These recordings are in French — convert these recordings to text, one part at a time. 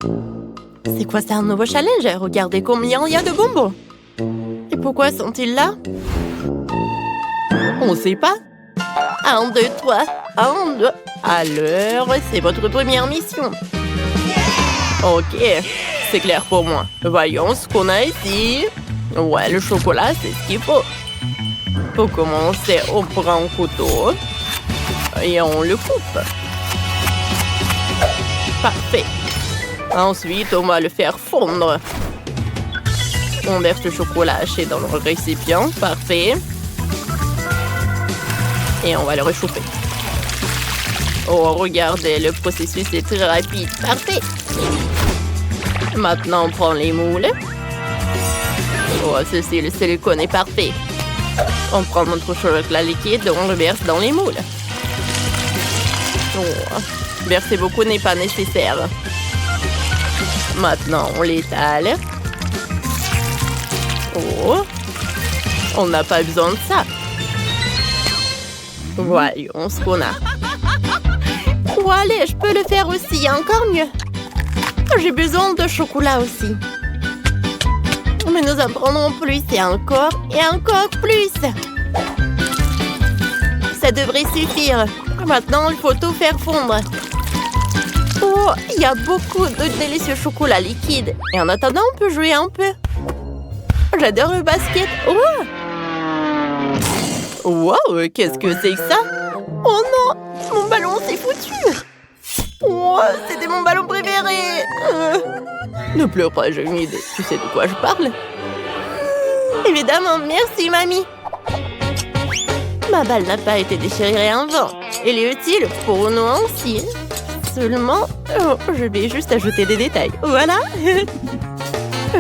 C'est quoi, c'est un nouveau challenge? Regardez combien il y a de bonbons. Et pourquoi sont-ils là? On sait pas. 1, 2, 3. 1, 2. Alors, c'est votre première mission. Ok, c'est clair pour moi. Voyons ce qu'on a ici. Ouais, le chocolat, c'est ce qu'il faut. Pour commencer, on prend un couteau et on le coupe. Parfait. Ensuite, on va le faire fondre. On verse le chocolat haché dans le récipient. Parfait. Et on va le réchauffer. Oh, regardez, le processus est très rapide. Parfait. Maintenant, on prend les moules. Oh, ceci, le silicone est parfait. On prend notre chocolat liquide et on le verse dans les moules. Oh, verser beaucoup n'est pas nécessaire. Maintenant, on l'étale. Oh, on n'a pas besoin de ça. Voyons ce qu'on a. Oh, allez, je peux le faire aussi, encore mieux. J'ai besoin de chocolat aussi. Mais nous en prendrons plus et encore plus. Ça devrait suffire. Maintenant, il faut tout faire fondre. Oh, il y a beaucoup de délicieux chocolat liquide. Et en attendant, on peut jouer un peu. J'adore le basket. Oh! Wow, qu'est-ce que c'est que ça? Oh non, mon ballon s'est foutu. Oh, c'était mon ballon préféré. Ne pleure pas, j'ai une idée. Tu sais de quoi je parle? Évidemment, merci, mamie. Ma balle n'a pas été déchirée avant. Elle est utile pour nous aussi. Seulement, je vais juste ajouter des détails. Voilà.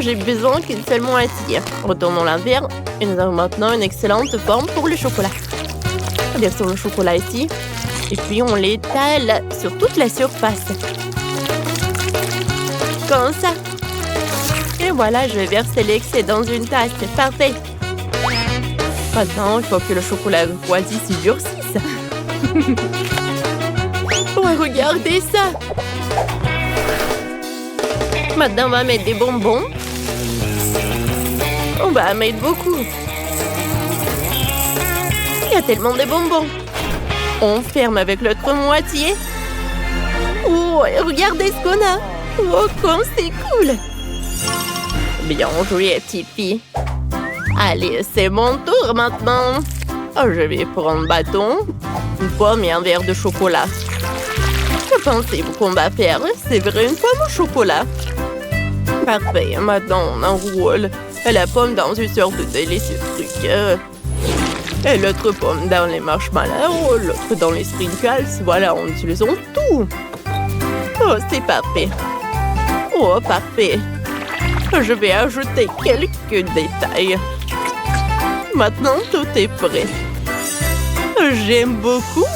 J'ai besoin qu'une seule moitié. Retournons-la vers et nous avons maintenant une excellente forme pour le chocolat. Versons le chocolat ici. Et puis on l'étale sur toute la surface. Comme ça. Et voilà, je vais verser l'excès dans une tasse. Parfait. Maintenant, il faut que le chocolat refroidisse et durcisse. Oh, regardez ça. Maintenant, on va mettre des bonbons. On va en mettre beaucoup. Il y a tellement de bonbons. On ferme avec l'autre moitié. Oh, regardez ce qu'on a. Oh, comme c'est cool. Bien joué, petite fille. Allez, c'est mon tour maintenant. Oh, je vais prendre un bâton, une pomme et un verre de chocolat. Que pensez-vous qu'on va faire? C'est vrai, une pomme au chocolat. Parfait, maintenant on enroule la pomme dans une sorte de délicieux truc. Et l'autre pomme dans les marshmallows, l'autre dans les sprinkles. Voilà, on utilise tout. Oh, c'est parfait. Oh, parfait. Je vais ajouter quelques détails. Maintenant, tout est prêt. J'aime beaucoup.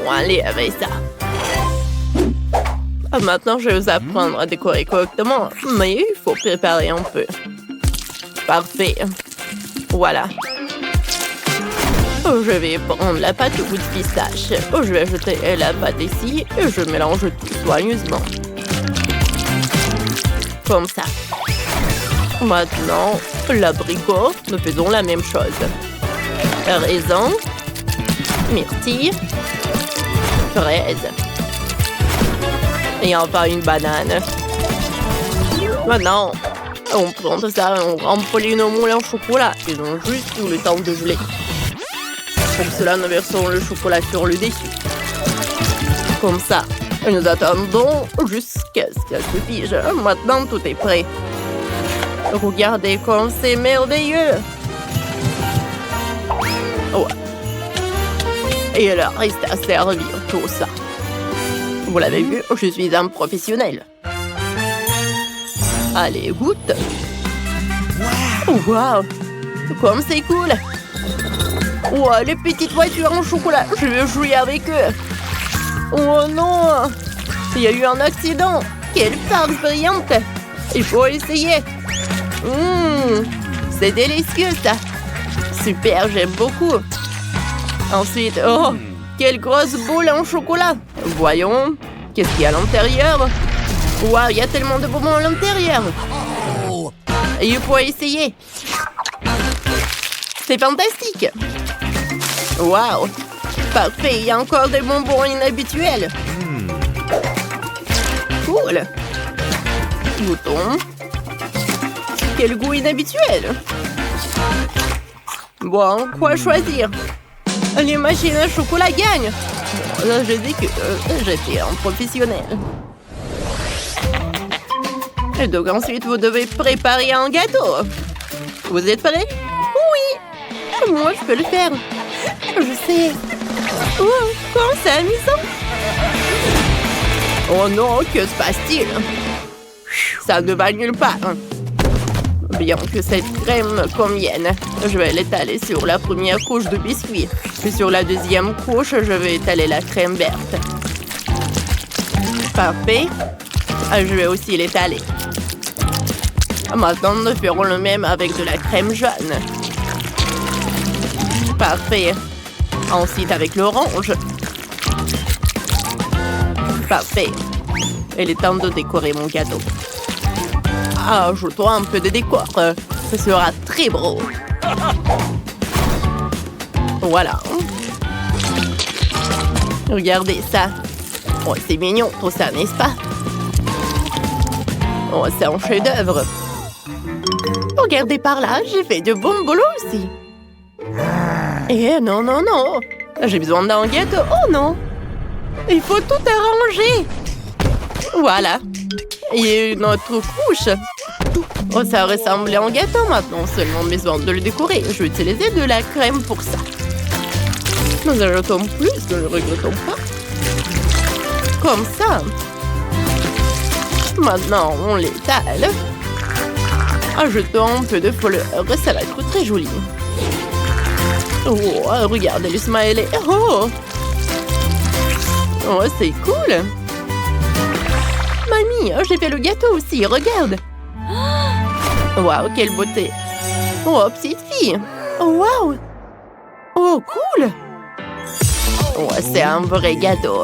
Bon, allez, avec ça. Maintenant, je vais vous apprendre à décorer correctement, mais il faut préparer un peu. Parfait. Voilà. Je vais prendre la pâte au goût de pistache. Je vais ajouter la pâte ici et je mélange tout soigneusement. Comme ça. Maintenant, l'abricot, nous faisons la même chose. Raisin, myrtille, fraise. Et enfin une banane. Maintenant, on prend tout ça et on remplit nos moules en chocolat. Ils ont juste tout le temps de geler. Pour cela, nous versons le chocolat sur le dessus. Comme ça. Et nous attendons jusqu'à ce qu'elle se fige. Maintenant, tout est prêt. Regardez comme c'est merveilleux. Ouais. Et il reste à servir tout ça. Vous l'avez vu, je suis un professionnel. Allez, goûte. Wow, comme c'est cool. Wow, les petites voitures en chocolat, je vais jouer avec eux. Oh non, il y a eu un accident. Quelle farce brillante. Il faut essayer. C'est délicieux ça. Super, j'aime beaucoup. Ensuite, oh, quelle grosse boule en chocolat. Voyons. Qu'est-ce qu'il y a à l'intérieur? Waouh, il y a tellement de bonbons à l'intérieur. Il faut essayer. C'est fantastique. Waouh. Parfait, il y a encore des bonbons inhabituels. Cool. Bouton. Quel goût inhabituel. Bon, quoi choisir? Les machines à chocolat gagnent. Là, je dis que j'étais un professionnel. Et donc ensuite, vous devez préparer un gâteau. Vous êtes prêts? Oui. Moi, je peux le faire. Je sais. Oh, comment c'est amusant. Oh non, que se passe-t-il? Ça ne va nulle part. Bien que cette crème convienne, je vais l'étaler sur la première couche de biscuit. Puis sur la deuxième couche, je vais étaler la crème verte. Parfait. Je vais aussi l'étaler. Maintenant, nous ferons le même avec de la crème jaune. Parfait. Ensuite, avec l'orange. Parfait. Il est temps de décorer mon gâteau. Ajoutons un peu de décor. Ce sera très beau. Voilà. Regardez ça. Oh, c'est mignon tout ça, n'est-ce pas? Oh, c'est un chef-d'œuvre. Regardez par là, j'ai fait de bons boulots aussi. Eh non, non, non. J'ai besoin d'un gâteau. Oh non. Il faut tout arranger. Voilà. Il y a une autre couche. Oh, ça ressemble à un gâteau maintenant. Seulement besoin de le décorer. Je vais utiliser de la crème pour ça. Nous ajoutons plus, ne le regrettons pas. Comme ça. Maintenant, on l'étale. Ajoutons un peu de fleurs. Ça va être très joli. Oh, regardez le smiley. Oh, oh c'est cool. Mamie, j'ai fait le gâteau aussi. Regarde. Waouh, quelle beauté. Oh, petite fille. Oh, waouh. Oh, cool. Oh, c'est un vrai gâteau.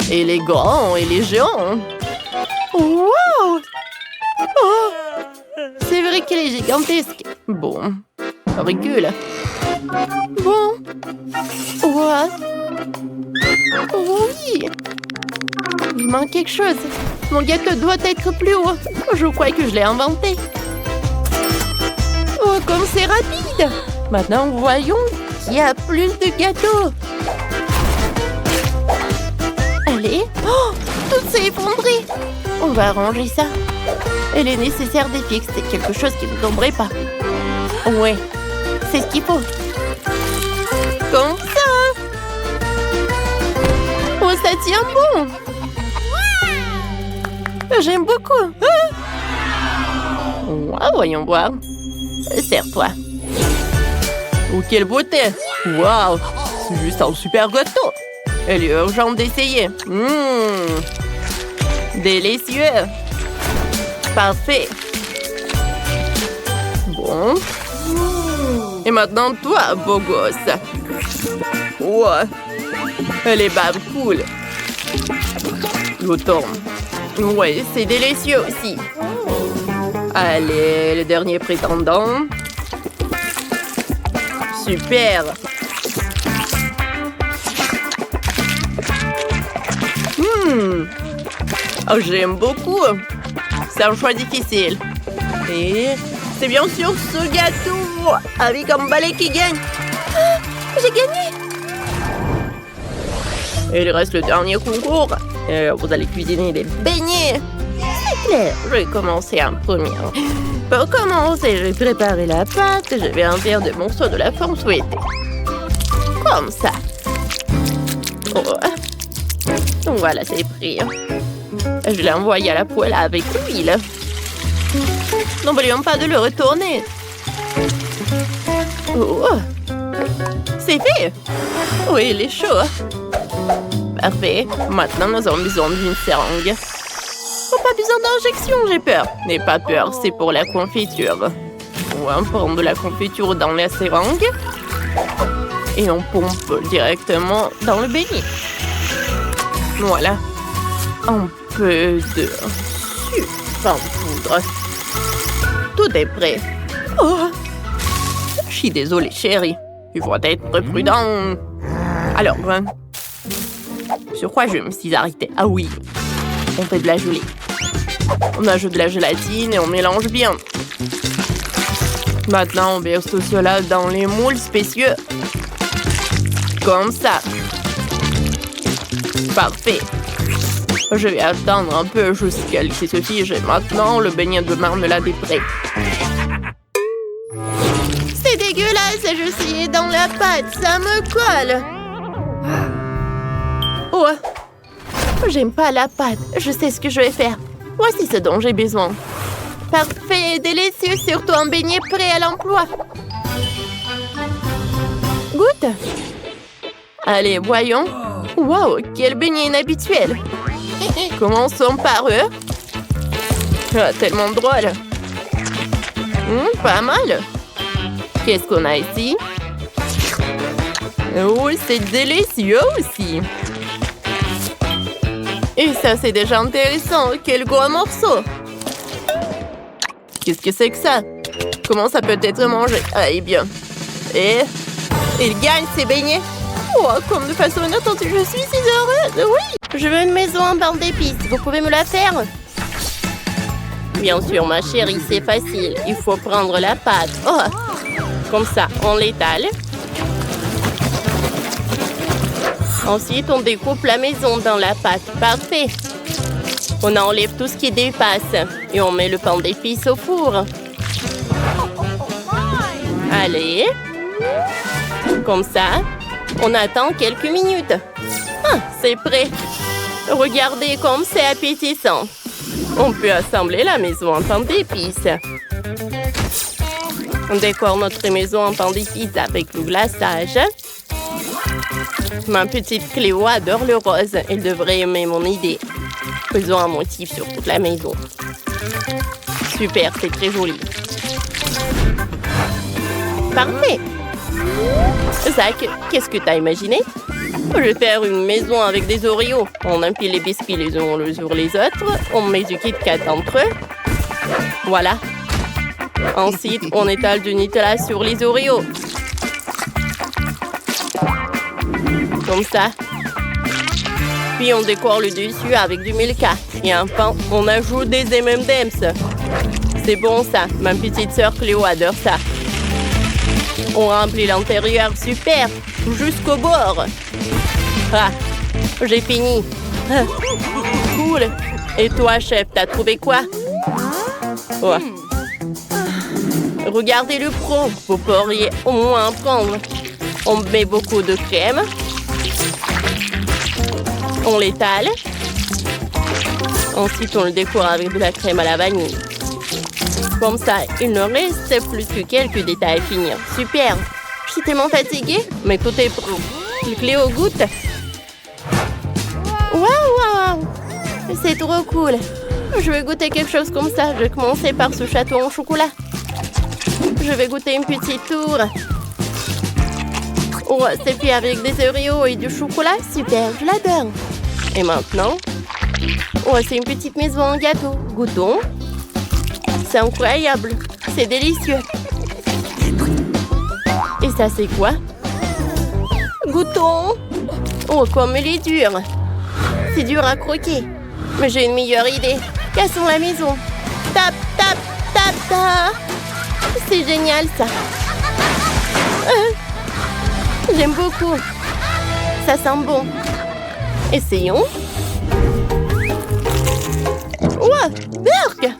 Il est grand, il est géant. Wow. Oh, c'est vrai qu'il est gigantesque. Bon, recule. Bon. What? Oui. Il manque quelque chose. Mon gâteau doit être plus haut. Je crois que je l'ai inventé. Oh, comme c'est rapide. Maintenant, voyons qu'il y a plus de gâteaux. Allez. Oh, tout s'est effondré. On va arranger ça. Il est nécessaire de fixer quelque chose qui ne tomberait pas. Ouais, c'est ce qu'il faut. Comme ça. Oh, ça tient bon. J'aime beaucoup. Ah, voyons voir. Serre-toi. Oh, quelle beauté. Waouh, c'est juste un super gâteau. Il est urgent d'essayer. Délicieux. Parfait. Bon. Et maintenant, toi, beau gosse. Ouais. Les babes cool. L'automne. Ouais, c'est délicieux aussi. Allez, le dernier prétendant. Super. Oh, j'aime beaucoup. C'est un choix difficile. Et c'est bien sûr ce gâteau avec un balai qui gagne. Ah, j'ai gagné. Et il reste le dernier concours. Vous allez cuisiner des beignets. C'est clair. Je vais commencer en premier. Pour commencer, je vais préparer la pâte. Je vais en faire des morceaux de la forme souhaitée. Comme ça. Oh. Voilà, c'est pris. Je l'ai envoyé à la poêle avec l'huile. N'oublions pas de le retourner. Oh. C'est fait. Oui, il est chaud. Parfait. Maintenant, nous avons besoin d'une seringue. Oh, pas besoin d'injection, j'ai peur. N'aie pas peur, c'est pour la confiture. On prend de la confiture dans la seringue. Et on pompe directement dans le beignet. Voilà. Un peu de sucre en poudre. Tout est prêt. Oh. Je suis désolée, chérie. Il faut être prudent. Alors, sur quoi je me suis arrêtée? Ah oui, on fait de la gelée. On ajoute de la gélatine et on mélange bien. Maintenant, on verse tout cela dans les moules spécieux. Comme ça. Parfait. Je vais attendre un peu jusqu'à ce qu'il se fige. Et maintenant, le beignet de marmelade est prêt. C'est dégueulasse, je suis dans la pâte, ça me colle. Oh, j'aime pas la pâte, je sais ce que je vais faire. Voici ce dont j'ai besoin. Parfait et délicieux, surtout un beignet prêt à l'emploi. Goûte. Allez, voyons. Wow, quel beignet inhabituel. Commençons par eux. Ah, tellement drôle. Pas mal. Qu'est-ce qu'on a ici? Oh, c'est délicieux aussi. Et ça, c'est déjà intéressant. Quel gros morceau. Qu'est-ce que c'est que ça? Comment ça peut être mangé? Ah, eh bien. Et il gagne ses beignets. Oh, comme de façon inattendue, je suis si heureuse. Oui. Je veux une maison en barre d'épices. Vous pouvez me la faire? Bien sûr, ma chérie, c'est facile. Il faut prendre la pâte. Oh. Comme ça, on l'étale. Ensuite, on découpe la maison dans la pâte. Parfait. On enlève tout ce qui dépasse. Et on met le pain d'épices au four. Allez. Comme ça. On attend quelques minutes. Ah, c'est prêt. Regardez comme c'est appétissant. On peut assembler la maison en pain d'épices. On décore notre maison en pain d'épices avec le glaçage. Ma petite Cléo adore le rose. Elle devrait aimer mon idée. Faisons un motif sur toute la maison. Super, c'est très joli. Parfait. Zach, qu'est-ce que t'as imaginé? Je vais faire une maison avec des Oreos. On empile les biscuits les uns sur les autres. On met du Kit Kat entre eux. Voilà. Ensuite, on étale du Nutella sur les Oreos. Comme ça. Puis on décore le dessus avec du Milka. Et enfin, on ajoute des M&M's. C'est bon ça. Ma petite sœur Cléo adore ça. On remplit l'intérieur super. Jusqu'au bord. Ah, j'ai fini. Ah, cool. Et toi, chef, t'as trouvé quoi? Oh. Regardez le pro. Vous pourriez au moins en prendre. On met beaucoup de crème. On l'étale. Ensuite, on le décore avec de la crème à la vanille. Comme ça, il ne reste plus que quelques détails à finir. Super. Je suis tellement fatiguée, mais tout est prêt. Cléo goûte. Waouh. C'est trop cool. Je vais goûter quelque chose comme ça. Je vais commencer par ce château en chocolat. Je vais goûter une petite tour. Oh, c'est fait avec des Oreos et du chocolat. Super, je l'adore. Et maintenant, oh, c'est une petite maison en gâteau. Goûtons. C'est incroyable. C'est délicieux. Et ça, c'est quoi? Goûtons. Oh, comme il est dur. C'est dur à croquer. Mais j'ai une meilleure idée. Cassons la maison. Tap, tap, tap, tap. C'est génial, ça. J'aime beaucoup. Ça sent bon. Essayons. Ouah, Burk!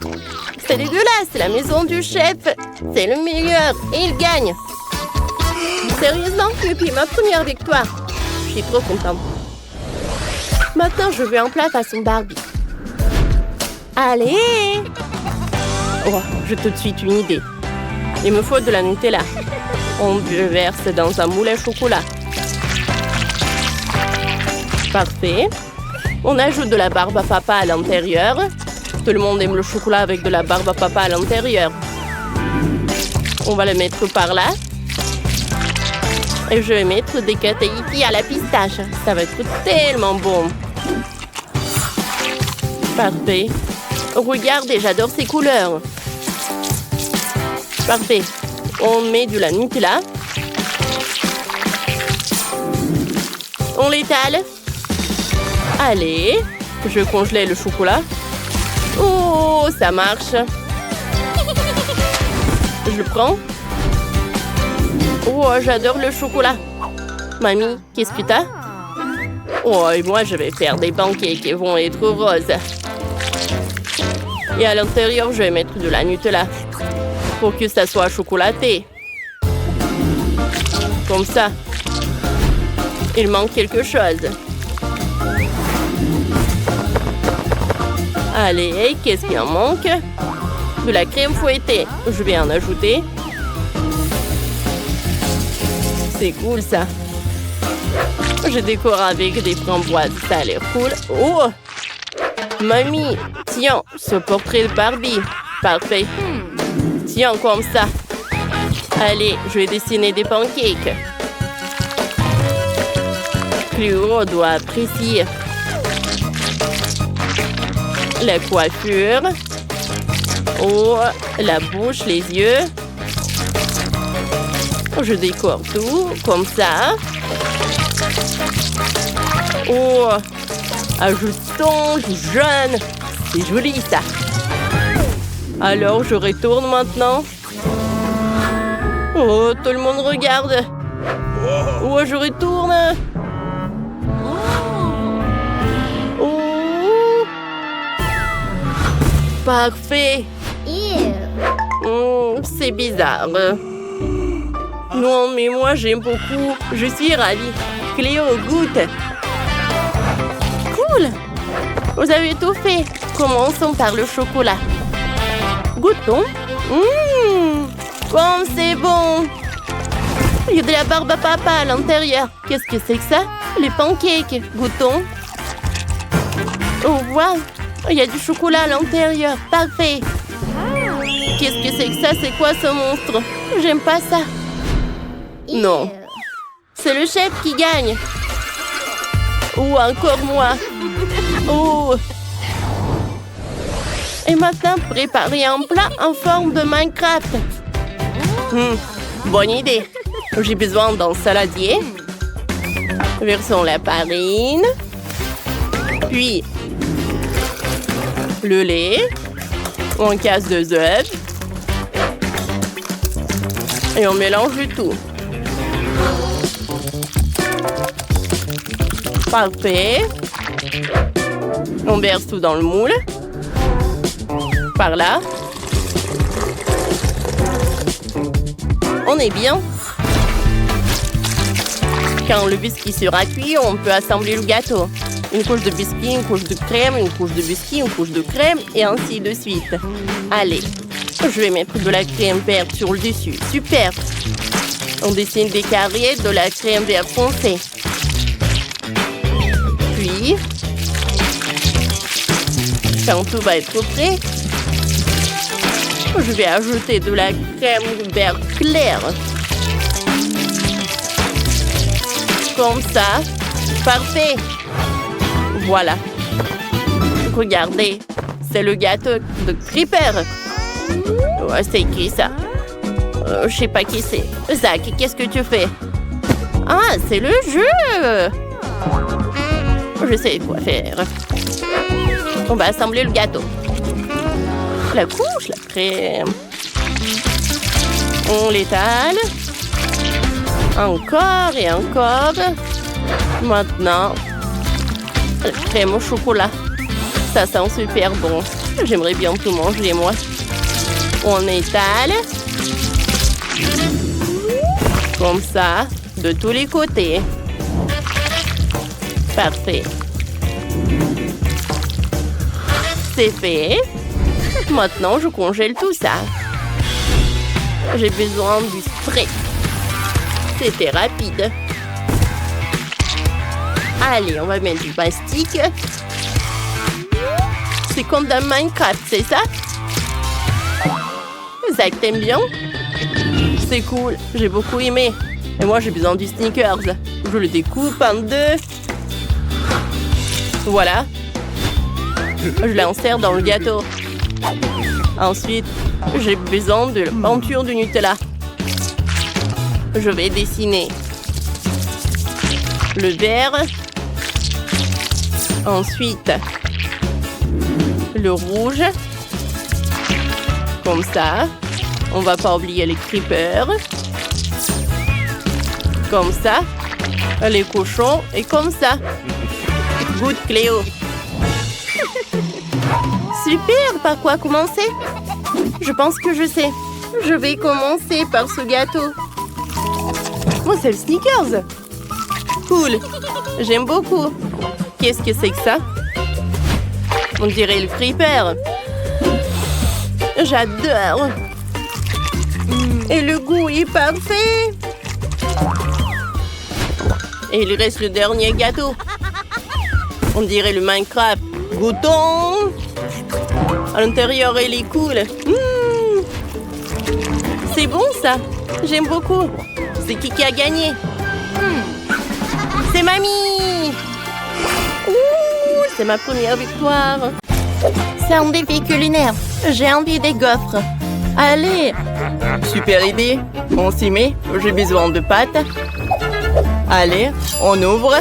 C'est dégueulasse. La maison du chef, c'est le meilleur. Et il gagne. Sérieusement, depuis ma première victoire. Je suis trop contente. Maintenant, je veux un plat façon Barbie. Allez! Oh, j'ai tout de suite une idée. Il me faut de la Nutella. On le verse dans un moule à chocolat. Parfait. On ajoute de la barbe à papa à l'intérieur. Tout le monde aime le chocolat avec de la barbe à papa à l'intérieur. On va le mettre par là. Et je vais mettre des catéitis à la pistache. Ça va être tellement bon. Parfait. Regardez, j'adore ces couleurs. Parfait. On met de la Nutella. On l'étale. Allez, je congelais le chocolat. Oh, ça marche. Je le prends. Oh, j'adore le chocolat. Mamie, qu'est-ce que t'as? Oh, et moi, je vais faire des pancakes qui vont être roses. Et à l'intérieur, je vais mettre de la Nutella pour que ça soit chocolaté. Comme ça. Il manque quelque chose. Allez, qu'est-ce qu'il en manque? De la crème fouettée. Je vais en ajouter. C'est cool, ça. Je décore avec des framboises. Ça a l'air cool. Oh! Mamie, tiens, ce portrait de Barbie. Parfait. Tiens, comme ça. Allez, je vais dessiner des pancakes. Cléo doit apprécier. La coiffure. Oh, la bouche, les yeux. Je décore tout, comme ça. Oh, ajoutons du jaune. C'est joli, ça. Alors, je retourne maintenant. Oh, tout le monde regarde. Oh, je retourne. Oh. Parfait. C'est bizarre. Non, mais moi, j'aime beaucoup. Je suis ravie. Cléo, goûte. Cool. Vous avez tout fait. Commençons par le chocolat. Goûtons. Comme c'est bon. Il y a de la barbe à papa à l'intérieur. Qu'est-ce que c'est que ça? Les pancakes. Goûtons. Oh, wow. Il y a du chocolat à l'intérieur. Parfait. Qu'est-ce que c'est que ça? C'est quoi ce monstre? J'aime pas ça. Non. C'est le chef qui gagne. Ou encore moi. Oh. Et maintenant, préparer un plat en forme de Minecraft. Bonne idée. J'ai besoin d'un saladier. Versons la farine. Puis, le lait. On casse 2 œufs. Et on mélange le tout. Parfait. On verse tout dans le moule. Par là. On est bien. Quand le biscuit sera cuit, on peut assembler le gâteau. Une couche de biscuit, une couche de crème, une couche de biscuit, une couche de crème, et ainsi de suite. Allez, je vais mettre de la crème verte sur le dessus. Super! On dessine des carrés de la crème vert foncé. Puis, quand tout va être prêt, je vais ajouter de la crème vert clair. Comme ça. Parfait. Voilà. Regardez, c'est le gâteau de Creeper. Ouais, c'est qui ça? Je sais pas qui c'est. Zach, qu'est-ce que tu fais? Ah, c'est le jeu! Je sais quoi faire. On va assembler le gâteau. La couche, la crème. On l'étale. Encore et encore. Maintenant, la crème au chocolat. Ça sent super bon. J'aimerais bien tout manger, moi. On étale. Comme ça, de tous les côtés. Parfait. C'est fait. Maintenant, je congèle tout ça. J'ai besoin du spray. C'était rapide. Allez, on va mettre du mastic. C'est comme dans Minecraft, c'est ça? Zach, t'aimes bien? C'est cool, j'ai beaucoup aimé. Et moi, j'ai besoin du Snickers. Je le découpe en deux. Voilà. Je l'insère dans le gâteau. Ensuite, j'ai besoin de la peinture du Nutella. Je vais dessiner le vert. Ensuite, le rouge. Comme ça. On va pas oublier les creepers. Comme ça. Les cochons. Et comme ça. Good Cléo. Super, par quoi commencer? Je pense que je sais. Je vais commencer par ce gâteau. Oh, c'est le Snickers. Cool. J'aime beaucoup. Qu'est-ce que c'est que ça? On dirait le creeper. J'adore. Et le goût est parfait. Et il reste le dernier gâteau. On dirait le Minecraft. Goûtons. À l'intérieur, il est cool. C'est bon, ça. J'aime beaucoup. C'est qui a gagné? C'est mamie. Ouh, c'est ma première victoire. C'est un défi culinaire. J'ai envie des gaufres. Allez. Super idée. On s'y met. J'ai besoin de pâtes. Allez, on ouvre.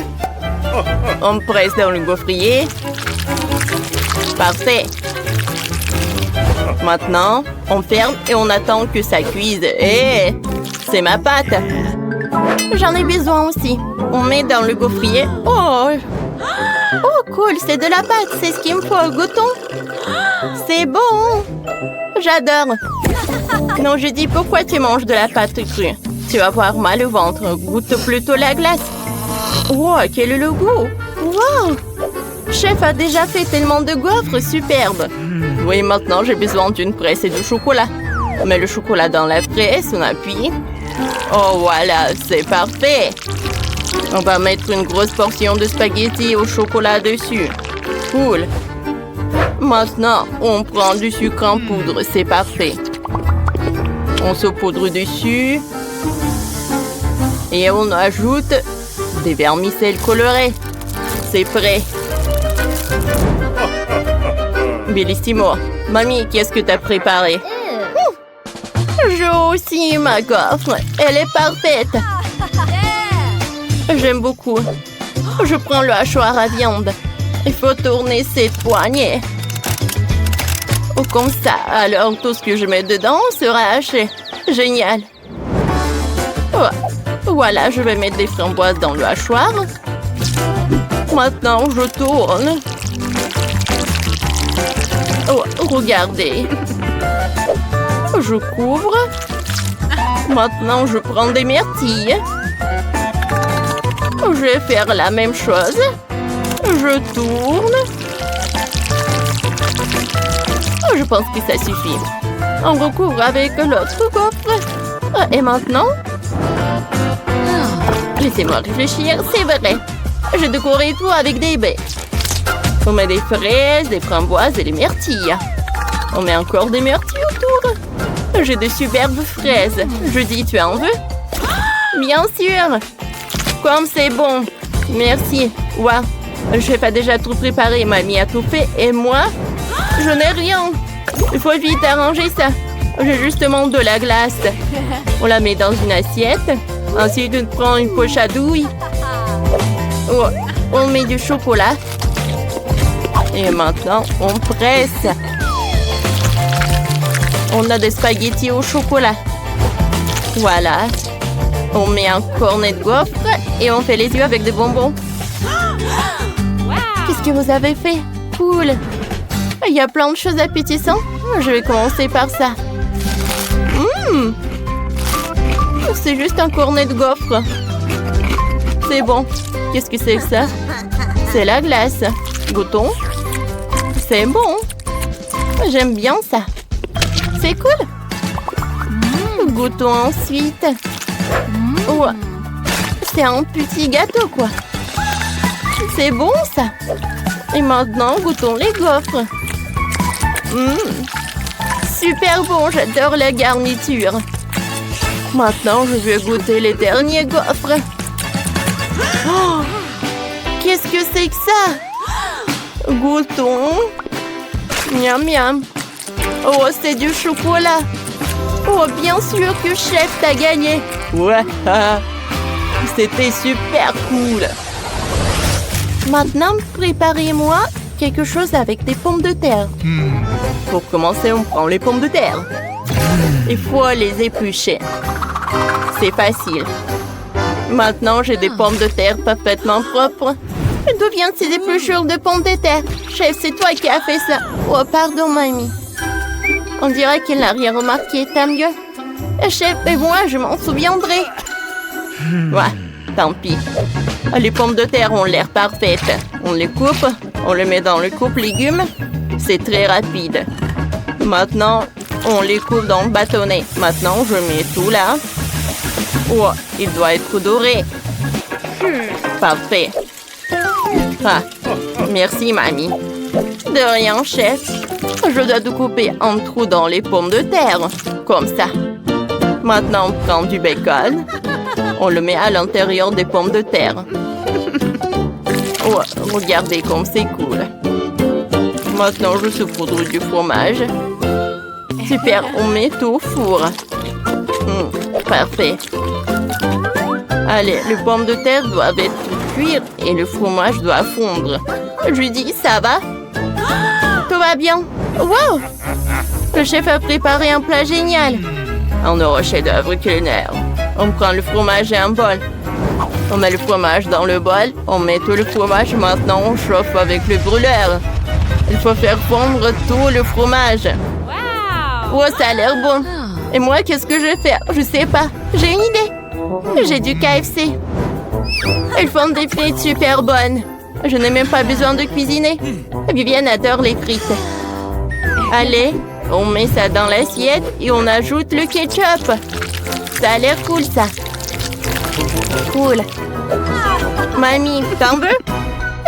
On presse dans le gaufrier. Parfait. Maintenant, on ferme et on attend que ça cuise. Et c'est ma pâte. J'en ai besoin aussi. On met dans le gaufrier. Oh, cool, c'est de la pâte. C'est ce qu'il me faut. Goûtons. C'est bon. J'adore. Non, je dis pourquoi tu manges de la pâte crue. Tu vas avoir mal au ventre. Goûte plutôt la glace. Wow, quel est le goût. Wow. Chef a déjà fait tellement de gaufres, superbe. Oui, maintenant j'ai besoin d'une presse et de chocolat. On met le chocolat dans la presse, on appuie. Oh voilà, c'est parfait. On va mettre une grosse portion de spaghettis au chocolat dessus. Cool. Maintenant, on prend du sucre en poudre, c'est parfait. On saupoudre dessus. Et on ajoute des vermicelles colorées. C'est prêt. Bellissimo. Mamie, qu'est-ce que t'as préparé? J'ai aussi ma gaufre. Elle est parfaite. J'aime beaucoup. Je prends le hachoir à viande. Il faut tourner cette poignée. Oh, comme ça. Alors, tout ce que je mets dedans sera haché. Génial. Oh, voilà, je vais mettre des framboises dans le hachoir. Maintenant, je tourne. Oh, regardez. Je couvre. Maintenant, je prends des myrtilles. Je vais faire la même chose. Je tourne. Je pense que ça suffit. On recouvre avec l'autre gaufre. Et maintenant? Laissez-moi réfléchir, c'est vrai. J'ai décoré tout avec des baies. On met des fraises, des framboises et des myrtilles. On met encore des myrtilles autour. J'ai de superbes fraises. Je dis, tu en veux? Bien sûr. Comme c'est bon. Merci. Wow. Le chef a déjà tout préparé. Mamie a tout fait. Et moi, je n'ai rien. Il faut vite arranger ça. J'ai justement de la glace. On la met dans une assiette. Ensuite, on prend une poche à douille. Oh, on met du chocolat. Et maintenant, on presse. On a des spaghettis au chocolat. Voilà. On met un cornet de gaufre et on fait les yeux avec des bonbons. Qu'est-ce que vous avez fait? Cool. Il y a plein de choses appétissantes. Je vais commencer par ça. C'est juste un cornet de gaufre. C'est bon. Qu'est-ce que c'est que ça? C'est la glace. Goûtons. C'est bon. J'aime bien ça. C'est cool. Goûtons ensuite. Oh, c'est un petit gâteau, quoi. C'est bon, ça. Et maintenant, goûtons les gaufres. Super bon, j'adore la garniture. Maintenant, je vais goûter les derniers gaufres. Oh, qu'est-ce que c'est que ça? Goûtons. Miam miam. Oh, c'est du chocolat. Oh, bien sûr que chef t'a gagné. Ouais, c'était super cool. Maintenant, préparez-moi quelque chose avec des pommes de terre. Pour commencer, on prend les pommes de terre. Il faut les éplucher. C'est facile. Maintenant, j'ai des pommes de terre parfaitement propres. D'où viennent ces épluchures de pommes de terre? Chef, c'est toi qui as fait ça. Oh, pardon, mamie. On dirait qu'elle n'a rien remarqué, tant mieux. Chef, et moi, je m'en souviendrai. Ouais, tant pis. Les pommes de terre ont l'air parfaites. On les coupe, on les met dans le coupe-légumes. C'est très rapide. Maintenant, on les coupe dans le bâtonnet. Maintenant, je mets tout là. Oh, il doit être doré. Parfait. Ah, merci, mamie. De rien, chef. Je dois tout couper en trous dans les pommes de terre. Comme ça. Maintenant, on prend du bacon. On le met à l'intérieur des pommes de terre. Oh, regardez comme c'est cool. Maintenant, je saupoudre du fromage. Super, on met tout au four. Parfait. Allez, les pommes de terre doivent être cuire et le fromage doit fondre. Judy, ça va? Tout va bien. Wow! Le chef a préparé un plat génial. Un heureux chef-d'œuvre culinaire. On prend le fromage et un bol. On met le fromage dans le bol. On met tout le fromage. Maintenant, on chauffe avec le brûleur. Il faut faire fondre tout le fromage. Wow! Oh, ça a l'air bon. Et moi, qu'est-ce que je vais faire? Je sais pas. J'ai une idée. J'ai du KFC. Ils font des frites super bonnes. Je n'ai même pas besoin de cuisiner. Viviane adore les frites. Allez, on met ça dans l'assiette et on ajoute le ketchup. Ça a l'air cool, ça. Cool. Mamie, t'en veux?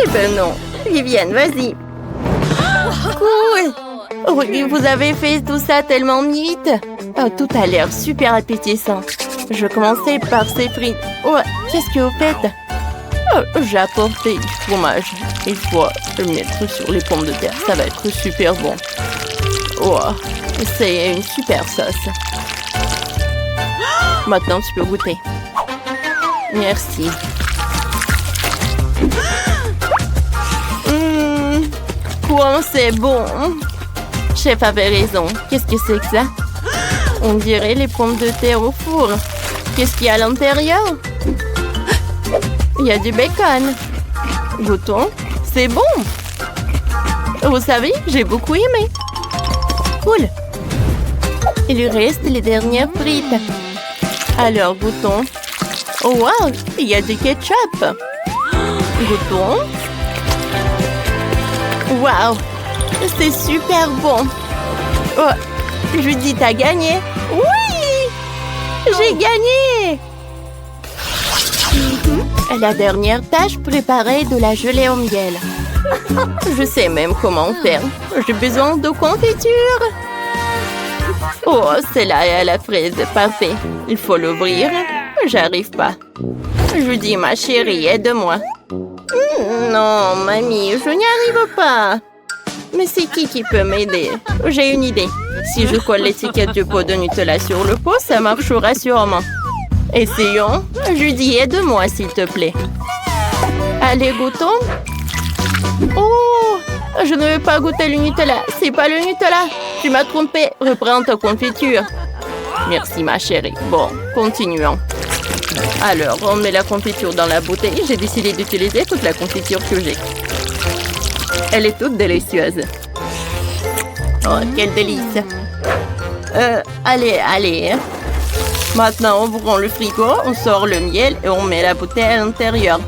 Eh ben non. Viviane, vas-y. Cool. Oui, vous avez fait tout ça tellement vite. Oh, tout a l'air super appétissant. Je vais commencer par ces frites. Oh, qu'est-ce que vous faites? Oh, j'ai apporté du fromage. Il faut le mettre sur les pommes de terre. Ça va être super bon. Oh, c'est une super sauce. Maintenant, tu peux goûter. Merci. Quoi, c'est bon. Chef avait raison. Qu'est-ce que c'est que ça? On dirait les pommes de terre au four. Qu'est-ce qu'il y a à l'intérieur? Il y a du bacon. Goûtons. C'est bon. Vous savez, j'ai beaucoup aimé. Cool. Il lui reste les dernières frites. Alors, goûtons. Oh, wow, il y a du ketchup. Goûtons. Wow, c'est super bon. Oh, Judy, t'as gagné. Oui, j'ai gagné. La dernière tâche, préparer de la gelée au miel. Je sais même comment faire. J'ai besoin de confiture. Oh, celle-là est à la fraise. Parfait. Il faut l'ouvrir. J'arrive pas. Je dis, ma chérie, aide-moi. Non, mamie, je n'y arrive pas. Mais c'est qui peut m'aider? J'ai une idée. Si je colle l'étiquette du pot de Nutella sur le pot, ça marchera sûrement. Essayons. Judy, aide-moi, s'il te plaît. Allez, goûtons. Oh, je ne veux pas goûter le Nutella. C'est pas le Nutella. Tu m'as trompé. Reprends ta confiture. Merci, ma chérie. Bon, continuons. Alors, on met la confiture dans la bouteille. J'ai décidé d'utiliser toute la confiture que j'ai. Elle est toute délicieuse. Oh, quel délice. Allez. Maintenant, on prend le frigo, on sort le miel et on met la bouteille à l'intérieur.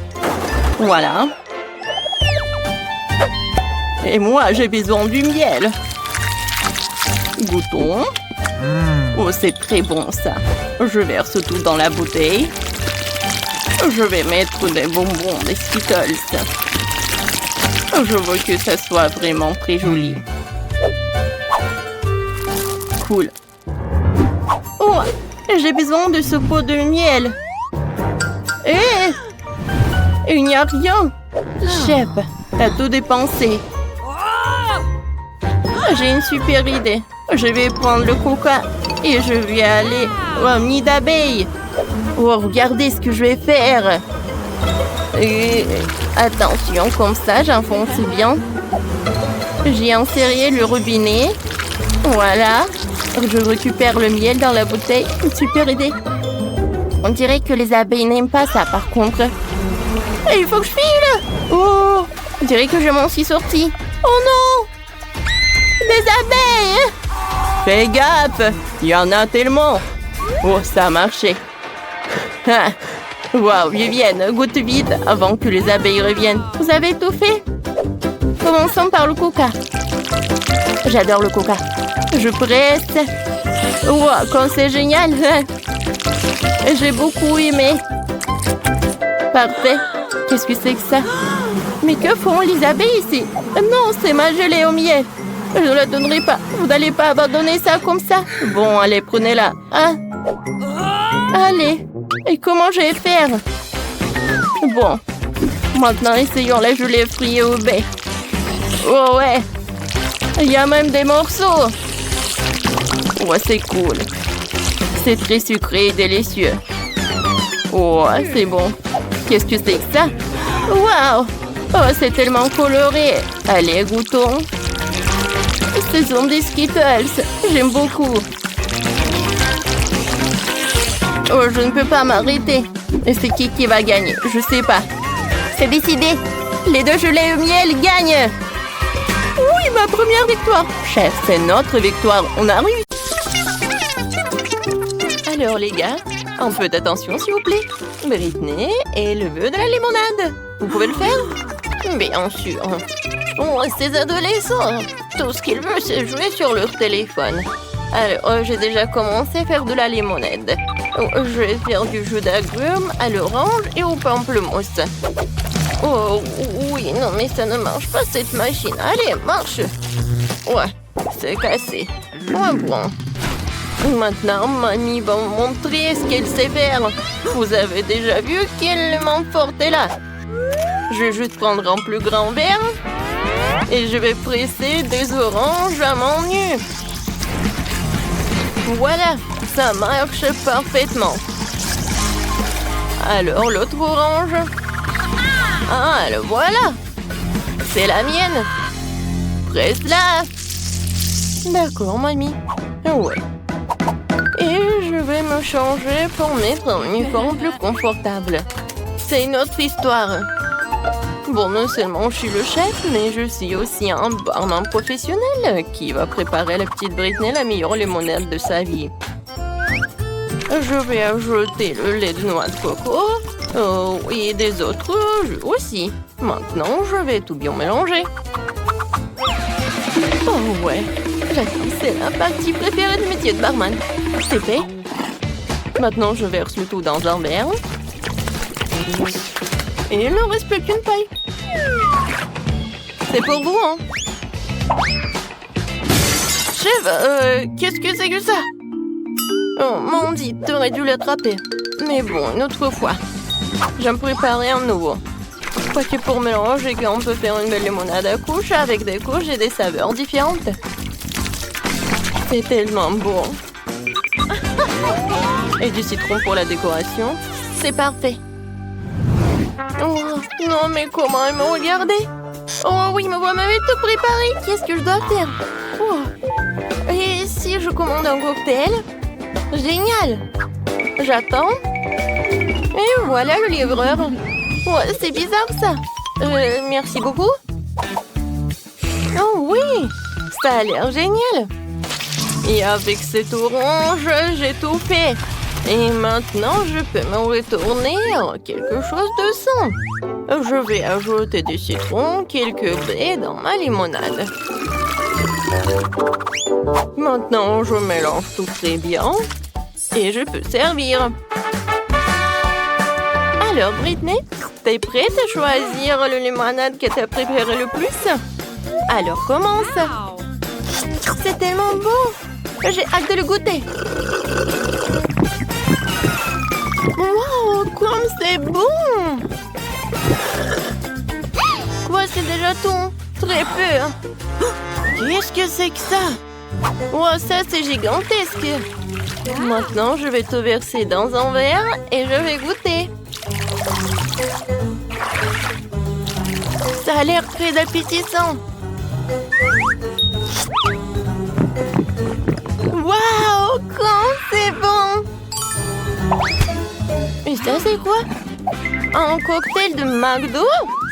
Voilà. Et moi, j'ai besoin du miel. Goûtons. Oh, c'est très bon, ça. Je verse tout dans la bouteille. Je vais mettre des bonbons, des Skittles. Je veux que ça soit vraiment très joli. Cool. Oh, j'ai besoin de ce pot de miel. Il n'y a rien. Chef, t'as tout dépensé. J'ai une super idée. Je vais prendre le coca et je vais aller au nid d'abeilles. Oh, regardez ce que je vais faire. Et attention, comme ça, j'enfonce bien. J'ai inséré le robinet. Voilà. Je récupère le miel dans la bouteille. Une super idée. On dirait que les abeilles n'aiment pas ça, par contre. Et il faut que je file. Oh, on dirait que je m'en suis sortie. Oh non! Des abeilles! Fais gaffe! Il y en a tellement! Oh, ça a marché. Waouh, Vivienne, goûte vite avant que les abeilles reviennent. Vous avez tout fait? Commençons par le coca. J'adore le coca. Je presse. Wow, quand c'est génial. J'ai beaucoup aimé. Parfait. Qu'est-ce que c'est que ça? Mais que font les abeilles ici? Non, c'est ma gelée au miel. Je ne la donnerai pas. Vous n'allez pas abandonner ça comme ça. Bon, allez, prenez-la. Hein? Allez. Et comment je vais faire? Bon. Maintenant, essayons la gelée frite au baie. Oh ouais. Il y a même des morceaux. Ouais, c'est cool. C'est très sucré et délicieux. Oh, c'est bon. Qu'est-ce que c'est que ça? Waouh! Oh, c'est tellement coloré. Allez, goûtons. Ce sont des Skittles. J'aime beaucoup. Oh, je ne peux pas m'arrêter. Et c'est qui va gagner? Je sais pas. C'est décidé. Les deux gelées au miel gagnent. Oui, ma première victoire. Chef, c'est notre victoire. On a réussi. Alors, les gars, un peu d'attention, s'il vous plaît. Britney et le vœu de la limonade. Vous pouvez le faire? Bien sûr. Oh, ces adolescents. Tout ce qu'ils veulent, c'est jouer sur leur téléphone. Alors, j'ai déjà commencé à faire de la limonade. Je vais faire du jus d'agrumes à l'orange et au pamplemousse. Oh, oui, non, mais ça ne marche pas, cette machine. Allez, marche. Ouais, c'est cassé. Ouais, bon. Maintenant, mamie va me montrer ce qu'elle sait faire. Vous avez déjà vu quelle main forte est là. Je vais juste prendre un plus grand verre et je vais presser des oranges à mon nu. Voilà, ça marche parfaitement. Alors, l'autre orange. Ah, le voilà. C'est la mienne. Presse-la. D'accord, mamie. Ouais. Et je vais me changer pour mettre un uniforme plus confortable. C'est une autre histoire. Bon, non seulement je suis le chef, mais je suis aussi un barman professionnel qui va préparer à la petite Britney la meilleure limonade de sa vie. Je vais ajouter le lait de noix de coco et des autres jus aussi. Maintenant, je vais tout bien mélanger. Oh ouais, c'est la partie préférée du métier de barman. C'est fait. Maintenant, je verse le tout dans un verre. Et il ne reste plus qu'une paille. C'est pour vous, hein? Chef, qu'est-ce que c'est que ça? Oh, mon Dieu, t'aurais dû l'attraper. Mais bon, une autre fois. Je vais me préparer un nouveau. Quoi que pour mélanger, on peut faire une belle limonade à couches avec des couches et des saveurs différentes. C'est tellement bon. Et du citron pour la décoration. C'est parfait. Oh, non, mais comment ils m'ont regardé? Oh oui, mais vous m'avez tout préparé. Qu'est-ce que je dois faire? Oh. Et si je commande un cocktail? Génial. J'attends. Et voilà le livreur. Oh, c'est bizarre ça. Merci beaucoup. Oh oui, ça a l'air génial. Et avec cette orange, j'ai tout fait. Et maintenant, je peux me retourner en quelque chose de sain. Je vais ajouter du citron, quelques baies dans ma limonade. Maintenant, je mélange tout très bien. Et je peux servir. Alors, Britney, t'es prête à choisir le limonade que t'as préféré le plus? Alors, commence. C'est tellement bon. J'ai hâte de le goûter. Wow, comme c'est bon! Quoi, c'est déjà tout? Très peu. Qu'est-ce que c'est que ça? Oh, ça, c'est gigantesque. Maintenant, je vais tout verser dans un verre et je vais goûter. Ça a l'air très appétissant. Waouh, quand c'est bon! Et ça, c'est quoi? Un cocktail de McDo?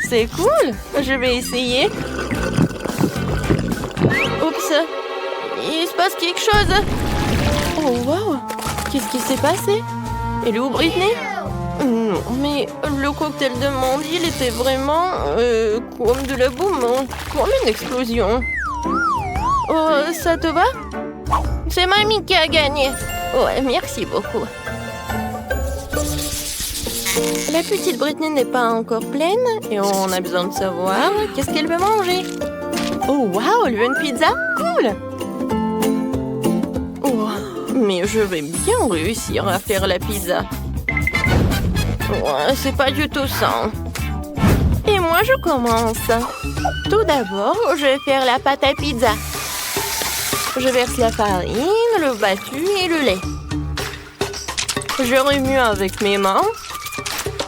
C'est cool! Je vais essayer. Oups! Il se passe quelque chose! Oh, wow! Qu'est-ce qui s'est passé? Elle est où, Britney? Non, mais le cocktail de Mandy, il était vraiment comme de la boum, comme une explosion. Oh, ça te va? C'est Mamie qui a gagné. Ouais, merci beaucoup. La petite Britney n'est pas encore pleine et on a besoin de savoir qu'est-ce qu'elle veut manger. Oh, wow, elle veut une pizza? Cool! Oh, mais je vais bien réussir à faire la pizza. Ouais, c'est pas du tout ça. Et moi, je commence. Tout d'abord, je vais faire la pâte à pizza. Je verse la farine, le battu et le lait. Je remue avec mes mains.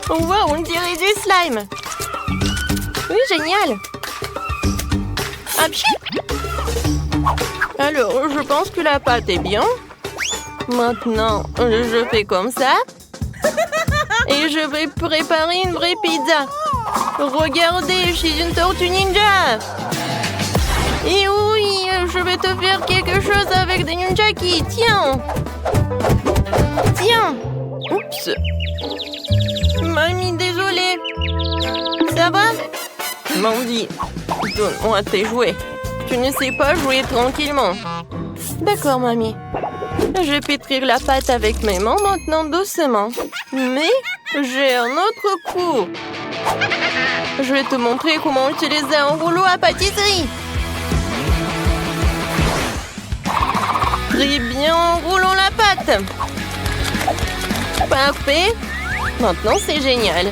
Wow, on dirait du slime. Oui, génial. Apchi. Alors, je pense que la pâte est bien. Maintenant, je fais comme ça. Et je vais préparer une vraie pizza. Regardez, je suis une tortue ninja. Et oui, je vais te faire quelque chose avec des nunchaki. Tiens. Tiens. Oups. Mamie, désolée. Ça va? Mandy, donne-moi tes jouets. Tu ne sais pas jouer tranquillement. D'accord, mamie. Je vais pétrir la pâte avec mes mains maintenant doucement. Mais j'ai un autre coup. Je vais te montrer comment utiliser un rouleau à pâtisserie. Très bien, enroulons la pâte. Parfait. Maintenant, c'est génial.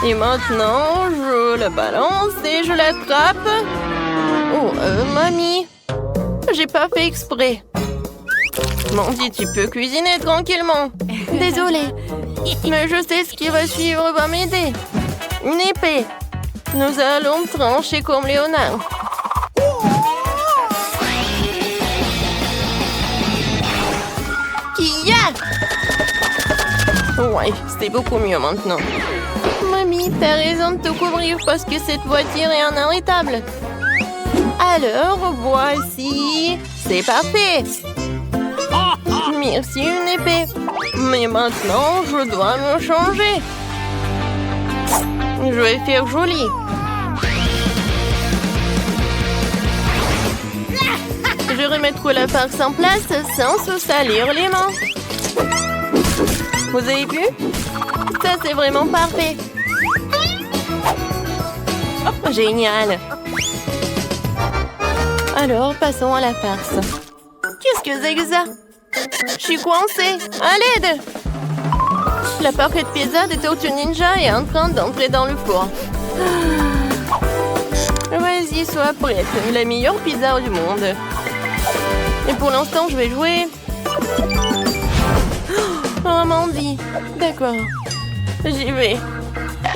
Et maintenant, je la balance et je l'attrape. Oh, mamie. J'ai pas fait exprès. Mandy, tu peux cuisiner tranquillement. Désolée. Mais je sais ce qui va suivre va m'aider. Une épée. Nous allons trancher comme Léonard. Kia! Ouais, c'est beaucoup mieux maintenant. Mamie, t'as raison de te couvrir parce que cette voiture est inarrêtable. Alors, voici. C'est parfait. Merci, une épée. Mais maintenant, je dois me changer. Je vais faire joli. Je vais remettre la farce en place sans se salir les mains. Vous avez vu? Ça, c'est vraiment parfait. Oh, génial. Alors, passons à la farce. Qu'est-ce que c'est que ça? Je suis coincée. À l'aide! La parfaite pizza de Tortue Ninja est en train d'entrer dans le four. Vas-y, sois prête. La meilleure pizza du monde. Et pour l'instant, je vais jouer. Oh, Mandy. D'accord. J'y vais.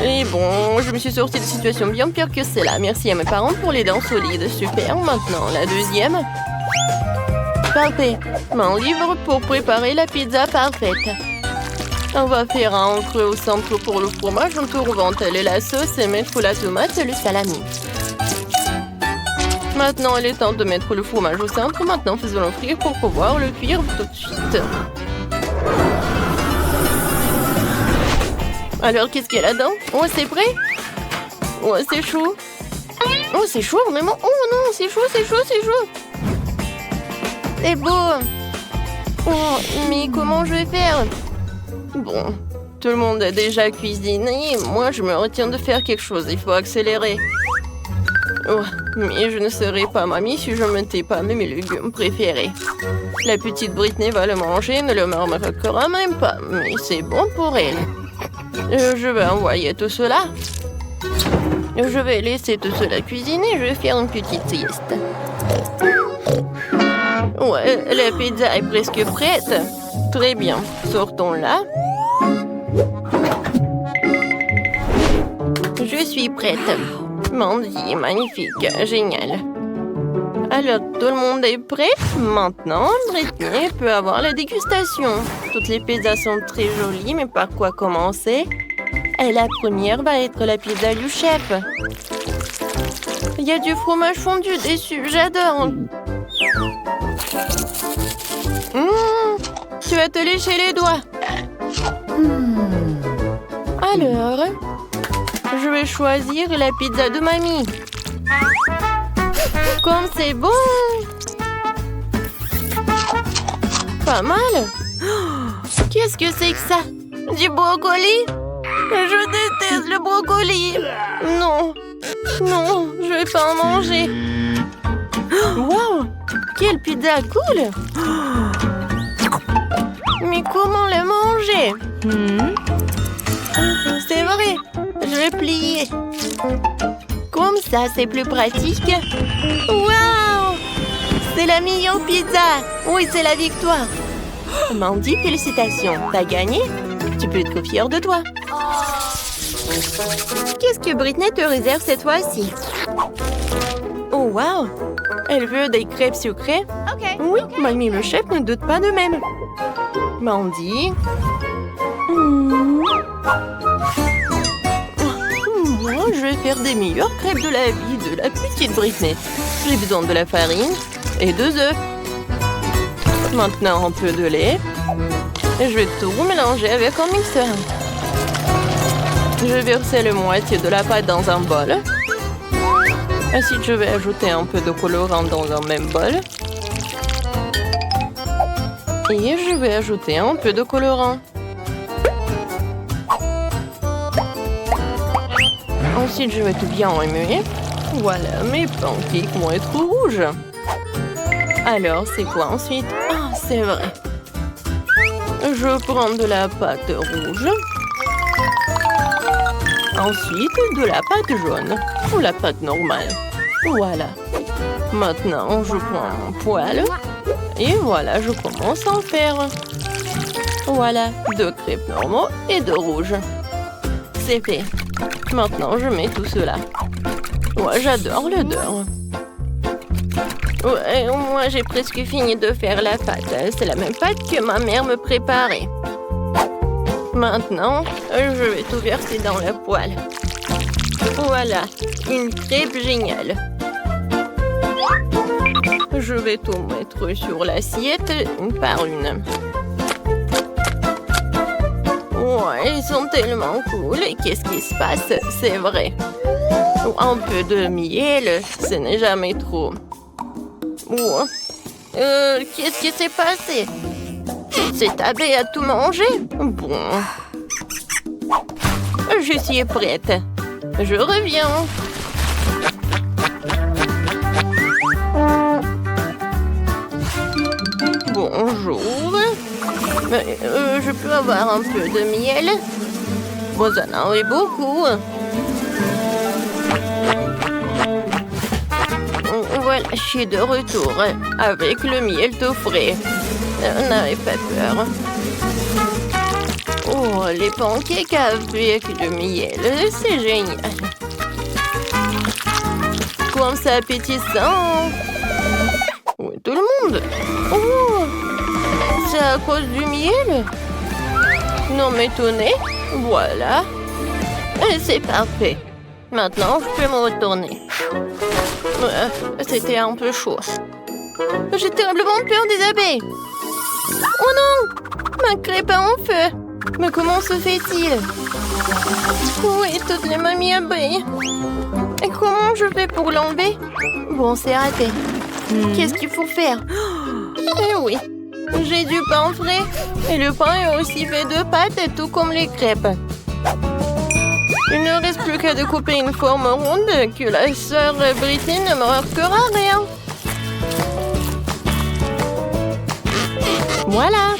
Et bon, je me suis sortie de situation bien pire que celle-là. Merci à mes parents pour les dents solides. Super. Maintenant, la deuxième. Parfait. Mon livre pour préparer la pizza parfaite. On va faire un creux au centre pour le fromage, entourvanter la sauce et mettre la tomate et le salami. Maintenant, il est temps de mettre le fromage au centre. Maintenant, faisons-le frire pour pouvoir le cuire tout de suite. Alors, qu'est-ce qu'il y a là-dedans? Oh, c'est prêt? Oh, c'est chaud. Oh, c'est chaud, vraiment. Oh non, c'est chaud, c'est chaud, c'est chaud. C'est beau. Oh, mais comment je vais faire? Bon, tout le monde a déjà cuisiné. Moi, je me retiens de faire quelque chose. Il faut accélérer. Oh, mais je ne serai pas mamie si je ne mettais pas mes légumes préférés. La petite Britney va le manger, ne le remarquera même pas. Mais c'est bon pour elle. Je vais envoyer tout cela. Je vais laisser tout cela cuisiner. Je vais faire une petite sieste. Ouais, la pizza est presque prête. Très bien. Sortons-la. Je suis prête. Mandy, magnifique. Génial. Alors, tout le monde est prêt? Maintenant, Brittany peut avoir la dégustation. Toutes les pizzas sont très jolies, mais par quoi commencer? Et la première va être la pizza du chef. Il y a du fromage fondu dessus, j'adore. Tu vas te lécher les doigts. Alors, je vais choisir la pizza de mamie. Comme c'est bon! Pas mal! Qu'est-ce que c'est que ça? Du brocoli? Je déteste le brocoli! Non! Non, je vais pas en manger! Wow! Quelle pizza cool! Mais comment la manger? C'est vrai! Je vais plier! Comme ça, c'est plus pratique. Waouh! C'est la meilleure pizza! Oui, c'est la victoire! Mandy, félicitations! T'as gagné? Tu peux être fière de toi. Qu'est-ce que Brittany te réserve cette fois-ci? Oh, waouh! Elle veut des crêpes sucrées? Oui, mamie le chef ne doute pas de même. Mandy... Moi, je vais faire des meilleures crêpes de la vie de la petite Brittany. J'ai besoin de la farine et 2 œufs. Maintenant, un peu de lait. Et je vais tout mélanger avec un mixeur. Je vais verser la moitié de la pâte dans un bol. Ensuite, je vais ajouter un peu de colorant dans un même bol. Et je vais ajouter un peu de colorant. Ensuite, je vais tout bien remuer. Voilà, mes pancakes vont être rouges. Alors, c'est quoi ensuite? Ah, c'est vrai. Je prends de la pâte rouge. Ensuite, de la pâte jaune. Ou la pâte normale. Voilà. Maintenant, je prends mon poêle. Et voilà, je commence à en faire. Voilà, 2 crêpes normaux et 2 rouges. C'est fait. Maintenant, je mets tout cela. Ouais, j'adore l'odeur. Ouais, moi, j'ai presque fini de faire la pâte. C'est la même pâte que ma mère me préparait. Maintenant, je vais tout verser dans la poêle. Voilà, une crêpe géniale. Je vais tout mettre sur l'assiette une par une. Ouais, ils sont tellement cool. Qu'est-ce qui se passe? C'est vrai. Un peu de miel, ce n'est jamais trop. Oh. Qu'est-ce qui s'est passé? C'est abbé à tout manger? Bon. Je suis prête. Je reviens. Bonjour. Je peux avoir un peu de miel? Vous en avez beaucoup. Voilà, je suis de retour avec le miel tout frais. N'avez pas peur. Oh, les pancakes avec le miel, c'est génial. Comme c'est appétissant. Oui, tout le monde. Oh, c'est à cause du miel? Non, m'étonner. Voilà. C'est parfait. Maintenant, je peux me retourner. C'était un peu chaud. J'ai terriblement peur des abeilles. Oh non! Ma crêpe est en feu. Mais comment se fait-il? Oui, toutes les mamies abeilles. Et comment je fais pour l'enlever? Bon, c'est raté. Qu'est-ce qu'il faut faire? Eh oui, j'ai du pain frais. Et le pain est aussi fait de pâte, tout comme les crêpes. Il ne reste plus qu'à découper une forme ronde que la sœur Brittany ne me marquera rien. Voilà.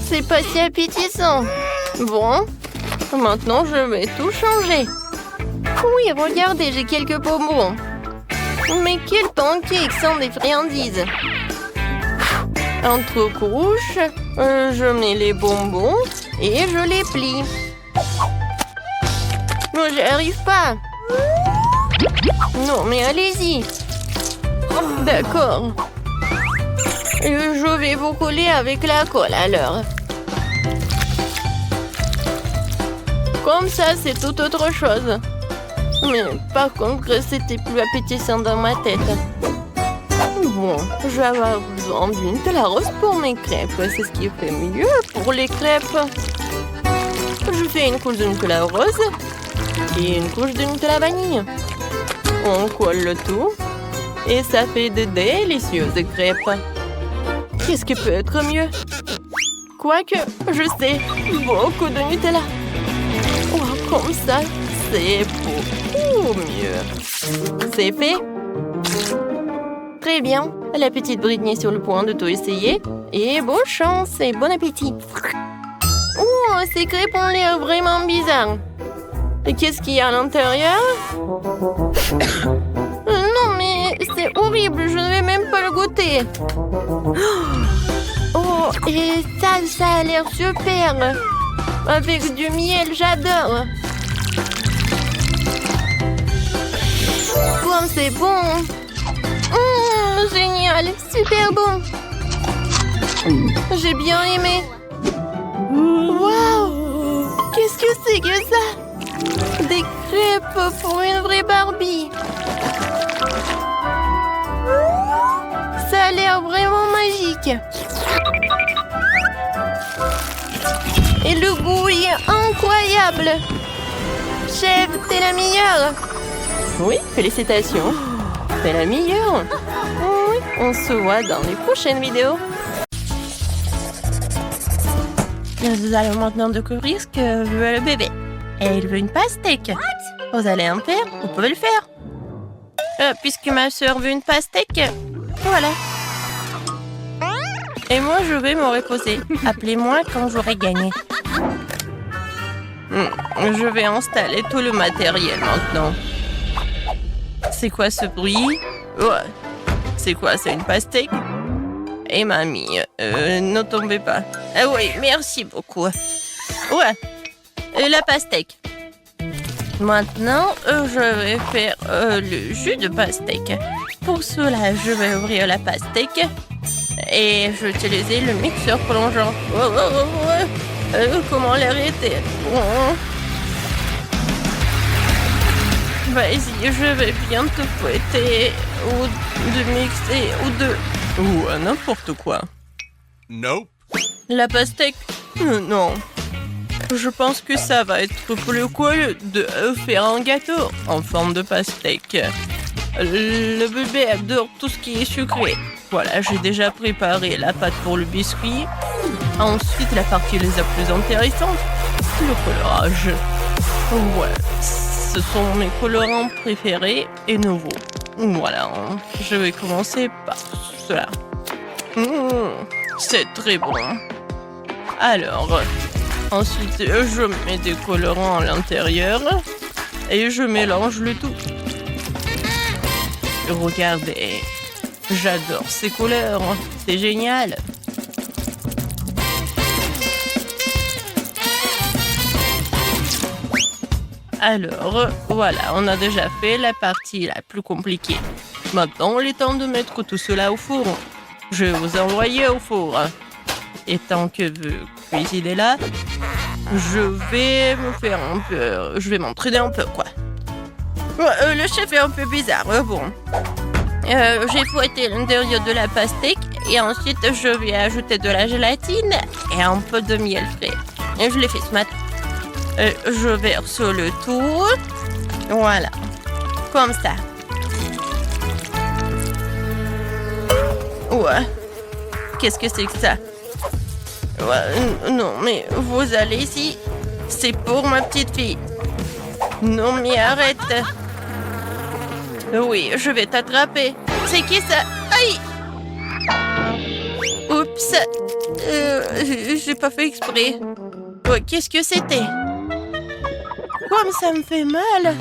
C'est pas si appétissant. Bon, Maintenant, je vais tout changer. Oui, regardez, j'ai quelques bonbons. Mais quels pancakes sont des friandises? Entre couches, je mets les bonbons et je les plie. Moi, j'y arrive pas. Non, mais allez-y. D'accord. Je vais vous coller avec la colle alors. Comme ça, c'est tout autre chose. Mais par contre, c'était plus appétissant dans ma tête. Bon, je vais avoir besoin d'une Nutella rose pour mes crêpes. C'est ce qui fait mieux pour les crêpes. Je fais une couche de Nutella rose et une couche de Nutella vanille. On colle le tout et ça fait de délicieuses crêpes. Qu'est-ce qui peut être mieux? Quoique, je sais, beaucoup de Nutella. Oh, comme ça, c'est beaucoup mieux. C'est fait. Très bien. La petite Britney est sur le point de tout essayer. Et bonne chance et bon appétit. Oh, ces crêpes ont l'air vraiment bizarres. Et qu'est-ce qu'il y a à l'intérieur? Non, mais c'est horrible. Je ne vais même pas le goûter. Oh, et ça a l'air super. Avec du miel, j'adore. Comme c'est bon. Génial, super bon. J'ai bien aimé. Waouh! Qu'est-ce que c'est que ça? Des crêpes pour une vraie Barbie. Ça a l'air vraiment magique. Et le goût est incroyable. Chef, t'es la meilleure. Oui, félicitations. T'es la meilleure. Oui, on se voit dans les prochaines vidéos. Nous allons maintenant découvrir ce que veut le bébé. Et il veut une pastèque. Vous allez en faire, vous pouvez le faire. Puisque ma soeur veut une pastèque, voilà. Et moi, je vais me reposer. Appelez-moi quand j'aurai gagné. Je vais installer tout le matériel maintenant. C'est quoi ce bruit? Ouais. C'est quoi, c'est une pastèque? Et mamie, ne tombez pas. Ah oui, merci beaucoup. Ouais, la pastèque. Maintenant, je vais faire le jus de pastèque. Pour cela, je vais ouvrir la pastèque et je vais utiliser le mixeur plongeant. Comment l'arrêter? Vas-y, je vais bien te fouetter ou de mixer ou n'importe quoi. Nope. La pastèque? Non. Je pense que ça va être plus cool de faire un gâteau en forme de pastèque. Le bébé adore tout ce qui est sucré. Voilà, j'ai déjà préparé la pâte pour le biscuit. Ensuite, la partie les plus intéressante, le colorage. Ouais, ce sont mes colorants préférés et nouveaux. Voilà, je vais commencer par cela. C'est très bon. Alors, ensuite, je mets des colorants à l'intérieur et je mélange le tout. Regardez, j'adore ces couleurs, c'est génial. Alors, voilà, on a déjà fait la partie la plus compliquée. Maintenant, il est temps de mettre tout cela au four. Je vais vous envoyer au four. Et tant que vous cuisinez là, je vais m'entraîner un peu, quoi. Le chef est un peu bizarre, bon. J'ai fouetté l'intérieur de la pastèque et ensuite je vais ajouter de la gélatine et un peu de miel frais. Et je l'ai fait ce matin. Je verse le tout. Voilà. Comme ça. Ouais. Qu'est-ce que c'est que ça? Ouais, non, mais vous allez ici. C'est pour ma petite fille. Non, mais arrête. Oui, je vais t'attraper. C'est qui ça? Aïe! Oups. J'ai pas fait exprès. Ouais, qu'est-ce que c'était? Comme ça me fait mal.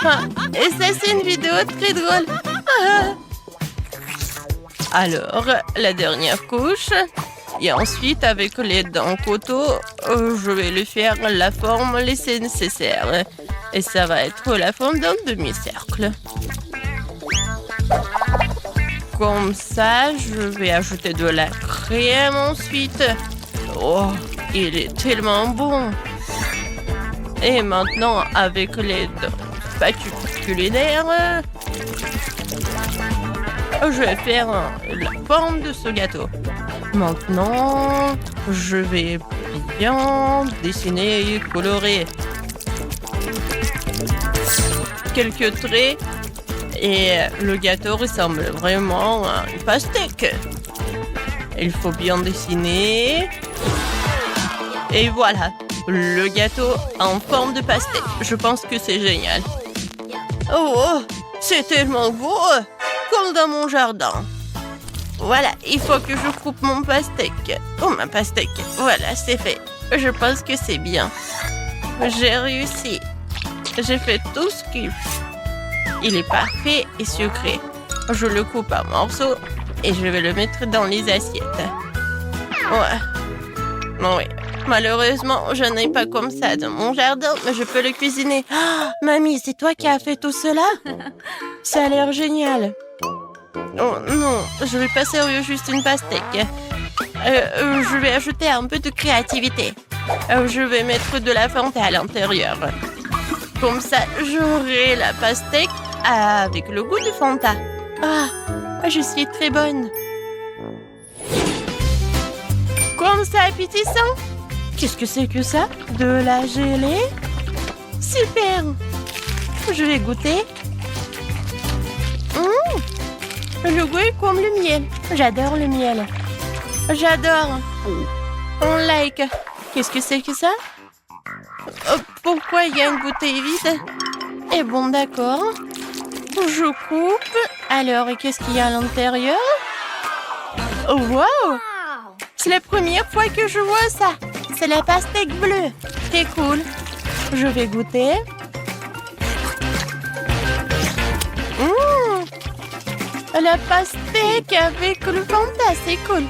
Ah, et ça, c'est une vidéo très drôle. Ah. Alors, la dernière couche. Et ensuite, avec les dents couteau, je vais lui faire la forme laissée nécessaire. Et ça va être la forme d'un demi-cercle. Comme ça, je vais ajouter de la crème ensuite. Oh, il est tellement bon. Et maintenant, avec les spatules culinaires, je vais faire la forme de ce gâteau. Maintenant, je vais bien dessiner et colorer quelques traits et le gâteau ressemble vraiment à une pastèque. Il faut bien dessiner et voilà, le gâteau en forme de pastèque. Je pense que c'est génial. Oh, c'est tellement beau, comme dans mon jardin. Voilà, il faut que je coupe mon pastèque. Oh, ma pastèque. Voilà, c'est fait. Je pense que c'est bien. J'ai réussi. J'ai fait tout ce qu'il faut. Il est parfait et sucré. Je le coupe en morceaux et je vais le mettre dans les assiettes. Ouais. Oui. Malheureusement, je n'ai pas comme ça dans mon jardin, mais je peux le cuisiner. Oh, mamie, c'est toi qui as fait tout cela? Ça a l'air génial. Oh non, je vais pas servir juste une pastèque. Je vais ajouter un peu de créativité. Je vais mettre de la Fanta à l'intérieur. Comme ça, j'aurai la pastèque avec le goût de Fanta. Ah, je suis très bonne. Comme ça, appétissant. Qu'est-ce que c'est que ça? De la gelée? Super. Je vais goûter. Le goût est comme le miel. J'adore le miel. J'adore. On like. Qu'est-ce que c'est que ça? Pourquoi il y a une bouteille vide? Eh bon, d'accord. Je coupe. Alors, et qu'est-ce qu'il y a à l'intérieur? Oh, wow! C'est la première fois que je vois ça. C'est la pastèque bleue. C'est cool. Je vais goûter. La pastèque avec le Fanta, c'est cool.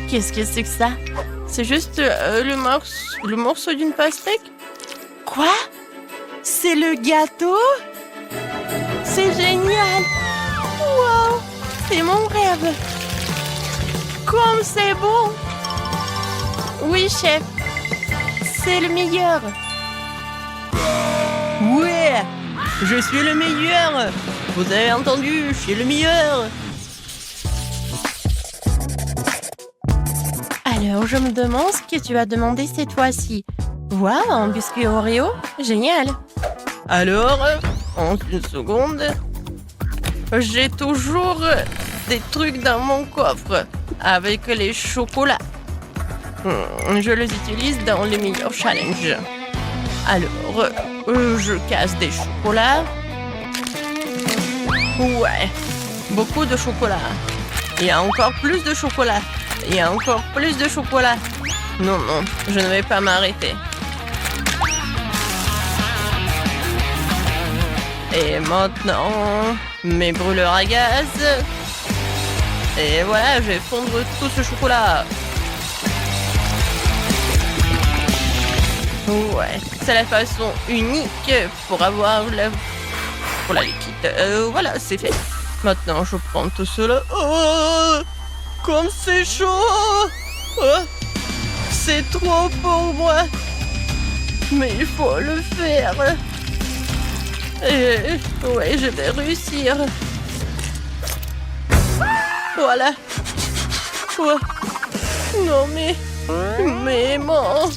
Qu'est-ce que c'est que ça? C'est juste le morceau d'une pastèque? Quoi? C'est le gâteau? C'est génial! Wow! C'est mon rêve! Comme c'est bon! Oui, chef! C'est le meilleur! Ouais! Je suis le meilleur! Vous avez entendu, je suis le meilleur. Alors, je me demande ce que tu as demandé cette fois-ci. Waouh, un biscuit Oreo? Génial. Alors, en une seconde, j'ai toujours des trucs dans mon coffre avec les chocolats. Je les utilise dans les meilleurs challenges. Alors, je casse des chocolats. Ouais, beaucoup de chocolat. Il y a encore plus de chocolat. Il y a encore plus de chocolat. Non, non, je ne vais pas m'arrêter. Et maintenant, mes brûleurs à gaz. Et voilà, je vais fondre tout ce chocolat. Ouais, c'est la façon unique pour avoir pour la liquide. Voilà, c'est fait. Maintenant, je prends tout cela. Oh, comme c'est chaud. Oh, c'est trop pour moi. Mais il faut le faire. Et, ouais, je vais réussir. Voilà. Oh. Non, mais bon.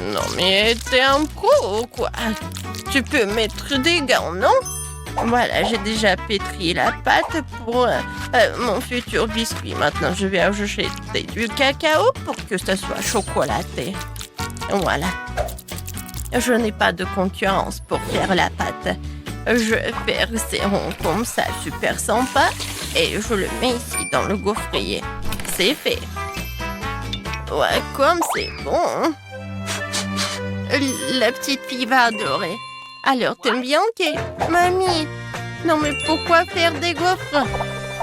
Non, mais t'es un pro ou quoi? Tu peux mettre des gants, non? Voilà, j'ai déjà pétri la pâte pour mon futur biscuit. Maintenant, je vais ajouter du cacao pour que ça soit chocolaté. Voilà. Je n'ai pas de concurrence pour faire la pâte. Je vais faire ces ronds comme ça, super sympa. Et je le mets ici dans le gaufrier. C'est fait. Ouais, comme c'est bon. La petite fille va adorer. Alors, t'aimes bien, Kate? Mamie, non mais pourquoi faire des gaufres?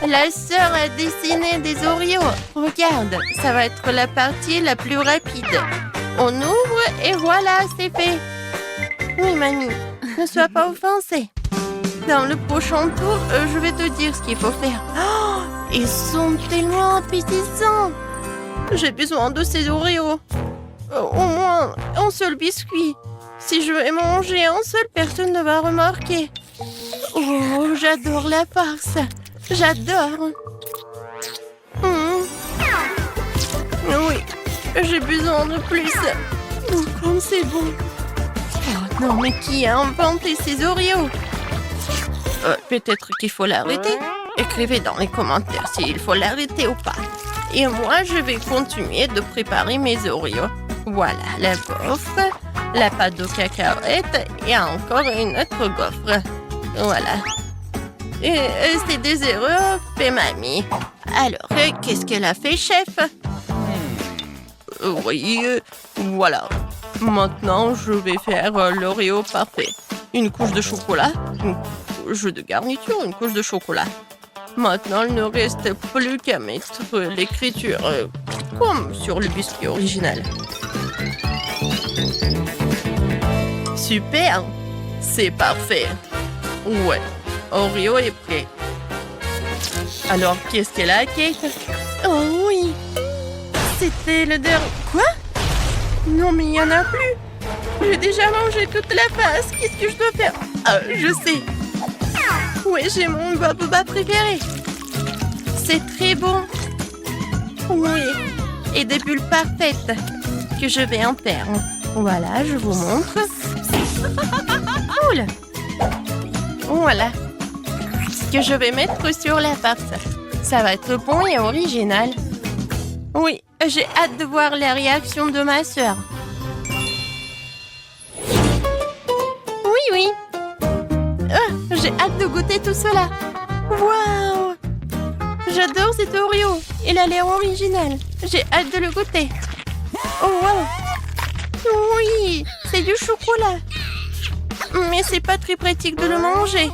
La sœur a dessiné des Oreos. Regarde, ça va être la partie la plus rapide. On ouvre et voilà, c'est fait. Oui, mamie, ne sois pas offensée. Dans le prochain tour, je vais te dire ce qu'il faut faire. Oh, ils sont tellement appétissants. J'ai besoin de ces Oreos. Au moins un seul biscuit. Si je vais manger un seul, personne ne va remarquer. Oh, j'adore la farce. J'adore. Oui, j'ai besoin de plus. Oh, comme c'est bon. Oh non, mais qui a inventé ces Oreos? Peut-être qu'il faut l'arrêter. Écrivez dans les commentaires s'il faut l'arrêter ou pas. Et moi, je vais continuer de préparer mes Oreos. Voilà, la gaufre, la pâte de cacahuètes et encore une autre gaufre. Voilà. Et c'est des erreurs fait mamie. Alors, qu'est-ce qu'elle a fait, chef? Oui, voilà. Maintenant, je vais faire l'Oreo parfait. Une couche de chocolat, une couche de garniture, une couche de chocolat. Maintenant, il ne reste plus qu'à mettre l'écriture comme sur le biscuit original. Super! C'est parfait. Ouais, Oreo est prêt. Alors, qu'est-ce qu'elle a, Kate? Oh oui! C'était le dernier... Quoi? Non, mais il n'y en a plus. J'ai déjà mangé toute la face. Qu'est-ce que je dois faire? Ah, je sais. Oui, j'ai mon boba préféré. C'est très bon. Oui. Et des bulles parfaites que je vais en faire. Voilà, je vous montre. Cool. Voilà. Ce que je vais mettre sur la farce. Ça va être bon et original. Oui, j'ai hâte de voir la réaction de ma sœur. Oui. J'ai hâte de goûter tout cela. Waouh! J'adore cet Oreo. Il a l'air original. J'ai hâte de le goûter. Oh, wow! Oui, c'est du chocolat. Mais c'est pas très pratique de le manger.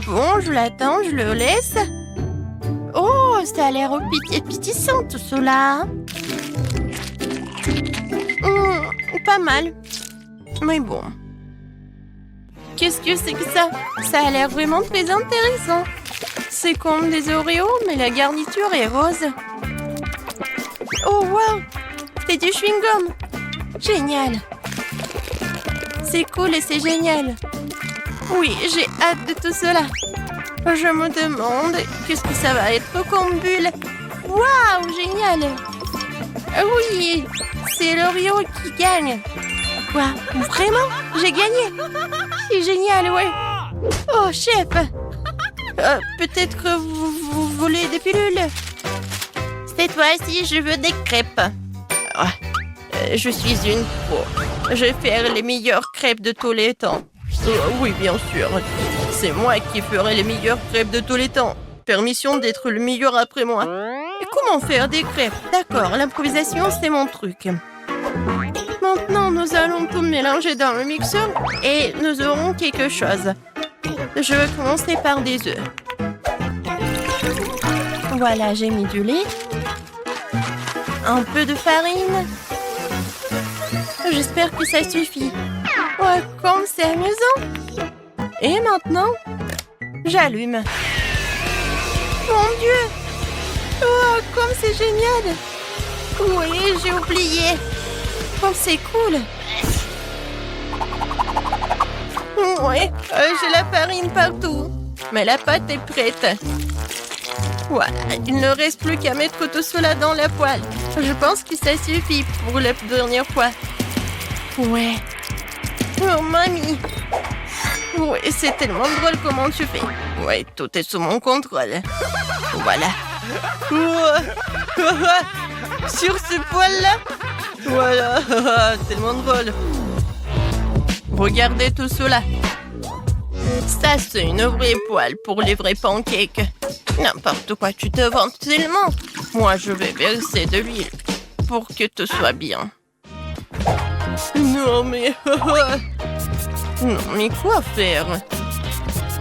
Bon, je l'attends, je le laisse. Oh, ça a l'air appétissant tout cela. Pas mal. Mais bon. Qu'est-ce que c'est que ça? Ça a l'air vraiment très intéressant. C'est comme des Oreos, mais la garniture est rose. Oh, wow! C'est du chewing-gum. Génial. C'est cool et c'est génial. Oui, j'ai hâte de tout cela. Je me demande qu'est-ce que ça va être comme bulle. Waouh, génial. Oui, c'est l'Oreo qui gagne. Quoi? Vraiment? J'ai gagné? C'est génial, ouais. Oh, chef. Peut-être que vous voulez des pilules? Cette fois-ci, je veux des crêpes. Je suis une pro. Je vais faire les meilleures crêpes de tous les temps. Oui, bien sûr. C'est moi qui ferai les meilleures crêpes de tous les temps. Permission d'être le meilleur après moi. Et comment faire des crêpes? D'accord, l'improvisation, c'est mon truc. Maintenant, nous allons tout mélanger dans le mixeur et nous aurons quelque chose. Je vais commencer par des œufs. Voilà, j'ai mis du lait. Un peu de farine. J'espère que ça suffit. Ouais, comme c'est amusant. Et maintenant, j'allume. Mon Dieu! Oh, comme c'est génial! Oui, j'ai oublié. Oh, c'est cool. Ouais, j'ai la farine partout. Mais la pâte est prête. Voilà, il ne reste plus qu'à mettre tout cela dans la poêle. Je pense que ça suffit pour la dernière fois. Ouais. Oh, mamie. Ouais, c'est tellement drôle comment tu fais. Ouais, tout est sous mon contrôle. Voilà. Sur ce poêle-là. Voilà, tellement drôle. Regardez tout cela. Ça, c'est une vraie poêle pour les vrais pancakes. N'importe quoi, tu te vantes tellement. Moi, je vais verser de l'huile pour que tout soit bien. Non, mais... non, mais quoi faire?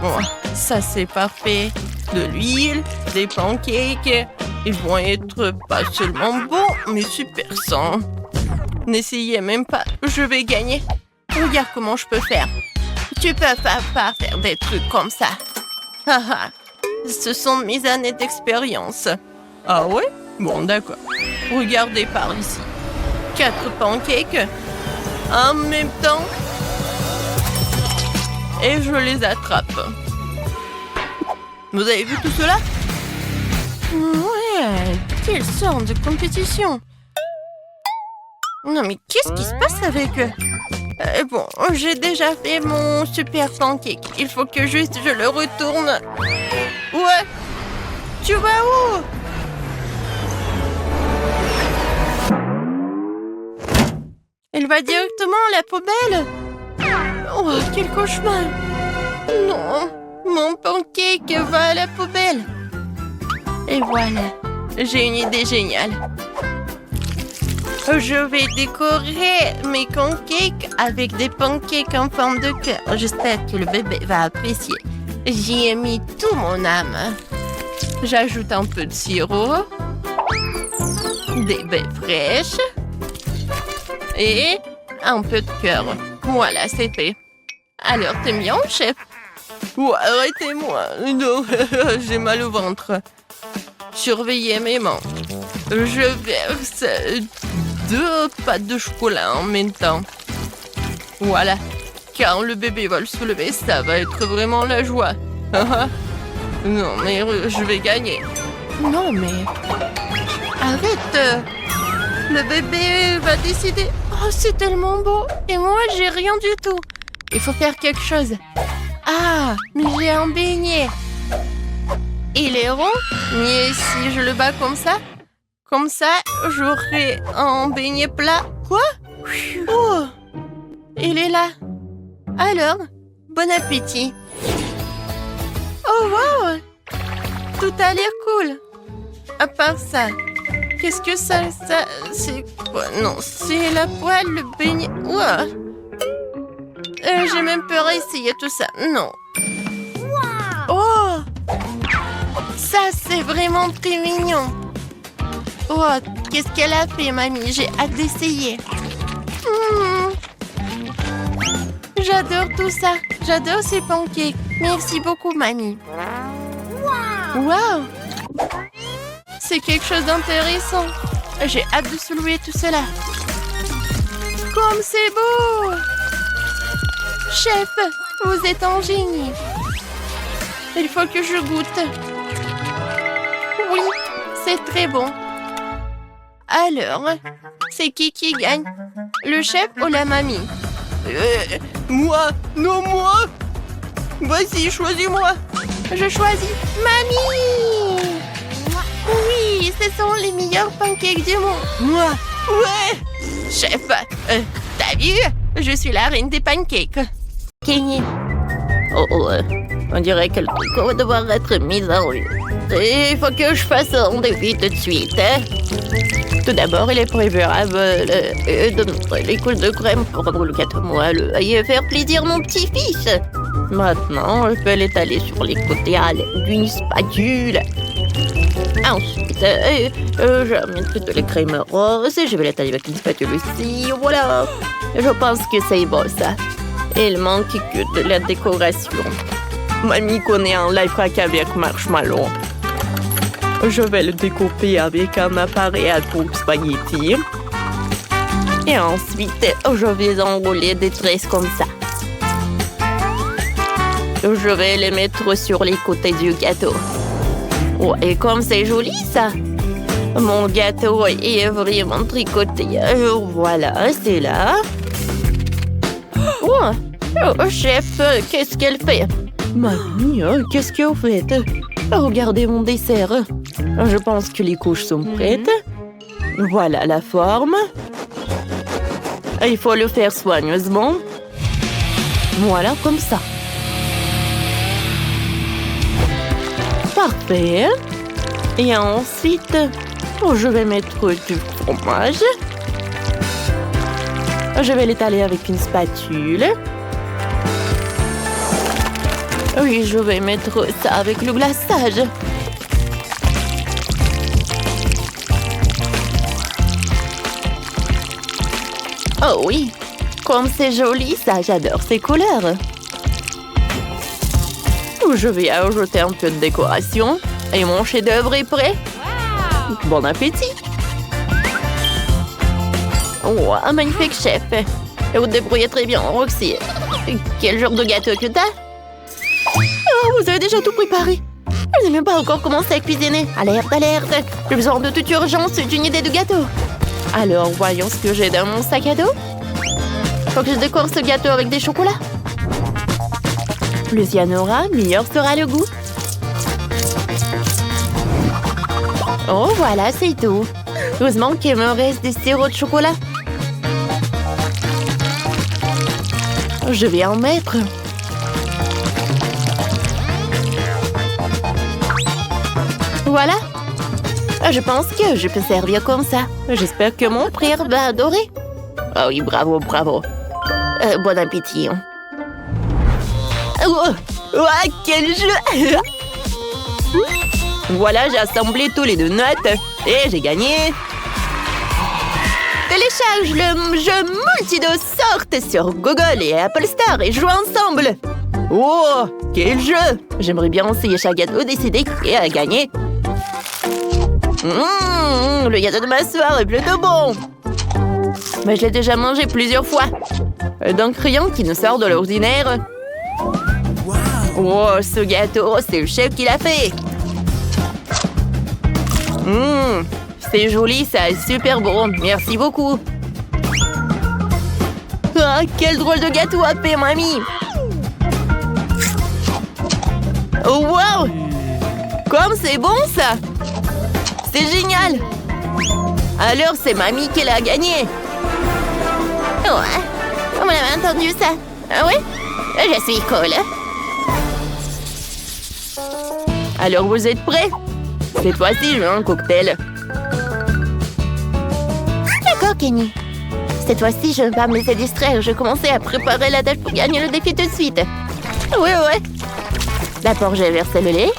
Bon, ça, c'est parfait. De l'huile, des pancakes. Ils vont être pas seulement bons, mais super sains. N'essayez même pas, je vais gagner. Regarde comment je peux faire. Tu peux pas faire des trucs comme ça. Ce sont mes années d'expérience. Ah ouais? Bon, d'accord. Regardez par ici. 4 pancakes en même temps. Et je les attrape. Vous avez vu tout cela? Ouais, quelle sorte de compétition. Non, mais qu'est-ce qui se passe avec eux? Bon, j'ai déjà fait mon super pancake. Il faut que juste je le retourne. Ouais. Tu vas où? Elle va directement à la poubelle. Oh, quel cauchemar. Non, mon pancake va à la poubelle. Et voilà, j'ai une idée géniale. Je vais décorer mes pancakes avec des pancakes en forme de cœur. J'espère que le bébé va apprécier. J'y ai mis tout mon âme. J'ajoute un peu de sirop, des baies fraîches et un peu de cœur. Voilà, c'est fait. Alors, t'aimes bien, chef? Ouais, arrêtez-moi. Non, j'ai mal au ventre. Surveillez mes mains. Je verse 2 pâtes de chocolat en même temps. Voilà. Quand le bébé va le soulever, ça va être vraiment la joie. Non, mais je vais gagner. Non, mais... Arrête. Le bébé va décider. Oh, c'est tellement beau. Et moi, j'ai rien du tout. Il faut faire quelque chose. Ah, mais j'ai un beignet. Il est rond. Mais si je le bats comme ça, j'aurai un beignet plat. Quoi? Oh, il est là. Alors, bon appétit. Oh, wow. Tout a l'air cool. À part ça, qu'est-ce que ça c'est quoi? Non, c'est la poêle, le beignet. Ouah. J'ai même peur à essayer tout ça. Non. Oh, ça, c'est vraiment très mignon. Oh, qu'est-ce qu'elle a fait, mamie? J'ai hâte d'essayer. J'adore tout ça. J'adore ces pancakes. Merci beaucoup, mamie. Wow! C'est quelque chose d'intéressant. J'ai hâte de soulever tout cela. Comme c'est beau! Chef, vous êtes un génie. Il faut que je goûte. Oui, c'est très bon. Alors, c'est qui gagne? Le chef ou la mamie? Moi! Non, moi! Vas-y, choisis-moi! Je choisis mamie! Oui, ce sont les meilleurs pancakes du monde! Moi! Ouais! Chef, t'as vu? Je suis la reine des pancakes. Kenny. On dirait que le tricot va devoir être mis en rue. Il faut que je fasse un devis tout de suite. Tout d'abord, il est préférable de mettre les couches de crème pour rendre le gâteau moelleux et faire plaisir mon petit-fils. Maintenant, je peux l'étaler sur les côtés à l'aide d'une spatule. Ensuite, je mettrai de la crème rose et je vais l'étaler avec une spatule aussi. Voilà. Je pense que c'est bon, ça. Il manque que de la décoration. Mamie connaît un life hack avec marshmallow. Je vais le découper avec un appareil à coupe spaghetti. Et ensuite, je vais enrouler des tresses comme ça. Je vais les mettre sur les côtés du gâteau. Oh, et comme c'est joli, ça. Mon gâteau est vraiment tricoté. Voilà, c'est là. Oh, chef, qu'est-ce qu'elle fait? Mamie, qu'est-ce que vous faites? Regardez mon dessert. Je pense que les couches sont prêtes. Voilà la forme. Il faut le faire soigneusement. Voilà, comme ça. Parfait. Et ensuite, je vais mettre du fromage. Je vais l'étaler avec une spatule. Oui, je vais mettre ça avec le glaçage. Oh oui, comme c'est joli, ça, j'adore ces couleurs. Je vais ajouter un peu de décoration. Et mon chef-d'œuvre est prêt. Wow. Bon appétit. Oh, un magnifique chef. Et vous te débrouillez très bien, Roxy. Quel genre de gâteau que t'as? Oh, vous avez déjà tout préparé. Je n'ai même pas encore commencé à cuisiner. Alerte, alerte. J'ai besoin de toute urgence d'une idée de gâteau. Alors, voyons ce que j'ai dans mon sac à dos. Faut que je décore ce gâteau avec des chocolats. Plus il y en aura, meilleur sera le goût. Oh, voilà, c'est tout. Heureusement qu'il me reste des sirops de chocolat. Je vais en mettre. Voilà. Je pense que je peux servir comme ça. J'espère que mon frère va adorer. Oh oui, bravo, bravo. Bon appétit. Oh, quel jeu! Voilà, j'ai assemblé tous les donuts et j'ai gagné. Télécharge le jeu Multidos Sorte sur Google et Apple Store et joue ensemble. Oh, quel jeu! J'aimerais bien essayer chaque gâteau, décider qui a gagné. Le gâteau de ma soeur est plutôt bon. Mais je l'ai déjà mangé plusieurs fois. Donc rien qui ne sort de l'ordinaire. Oh, ce gâteau, c'est le chef qui l'a fait. C'est joli, ça est super bon. Merci beaucoup. Ah, quel drôle de gâteau à paix, mamie. Oh, wow! Comme c'est bon, ça! C'est génial! Alors, c'est mamie qui l'a gagné. Ouais, on avait entendu ça. Ah oui? Je suis cool. Alors, vous êtes prêts? Cette fois-ci, je veux un cocktail. D'accord, Kenny. Cette fois-ci, je ne vais pas me laisser distraire. Je vais commencer à préparer la tâche pour gagner le défi tout de suite. Ouais. D'abord, je vais verser le lait.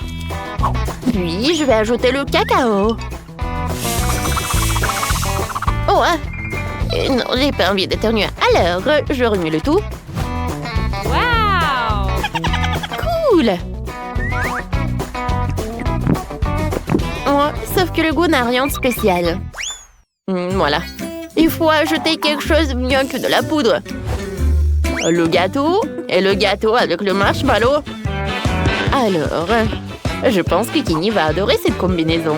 Puis, je vais ajouter le cacao. Oh, non, j'ai pas envie d'éternuer. Alors, je remue le tout. Wow! Cool! Oh, sauf que le goût n'a rien de spécial. Voilà. Il faut ajouter quelque chose mieux que de la poudre. Le gâteau et le gâteau avec le marshmallow. Alors, je pense que Kenny va adorer cette combinaison.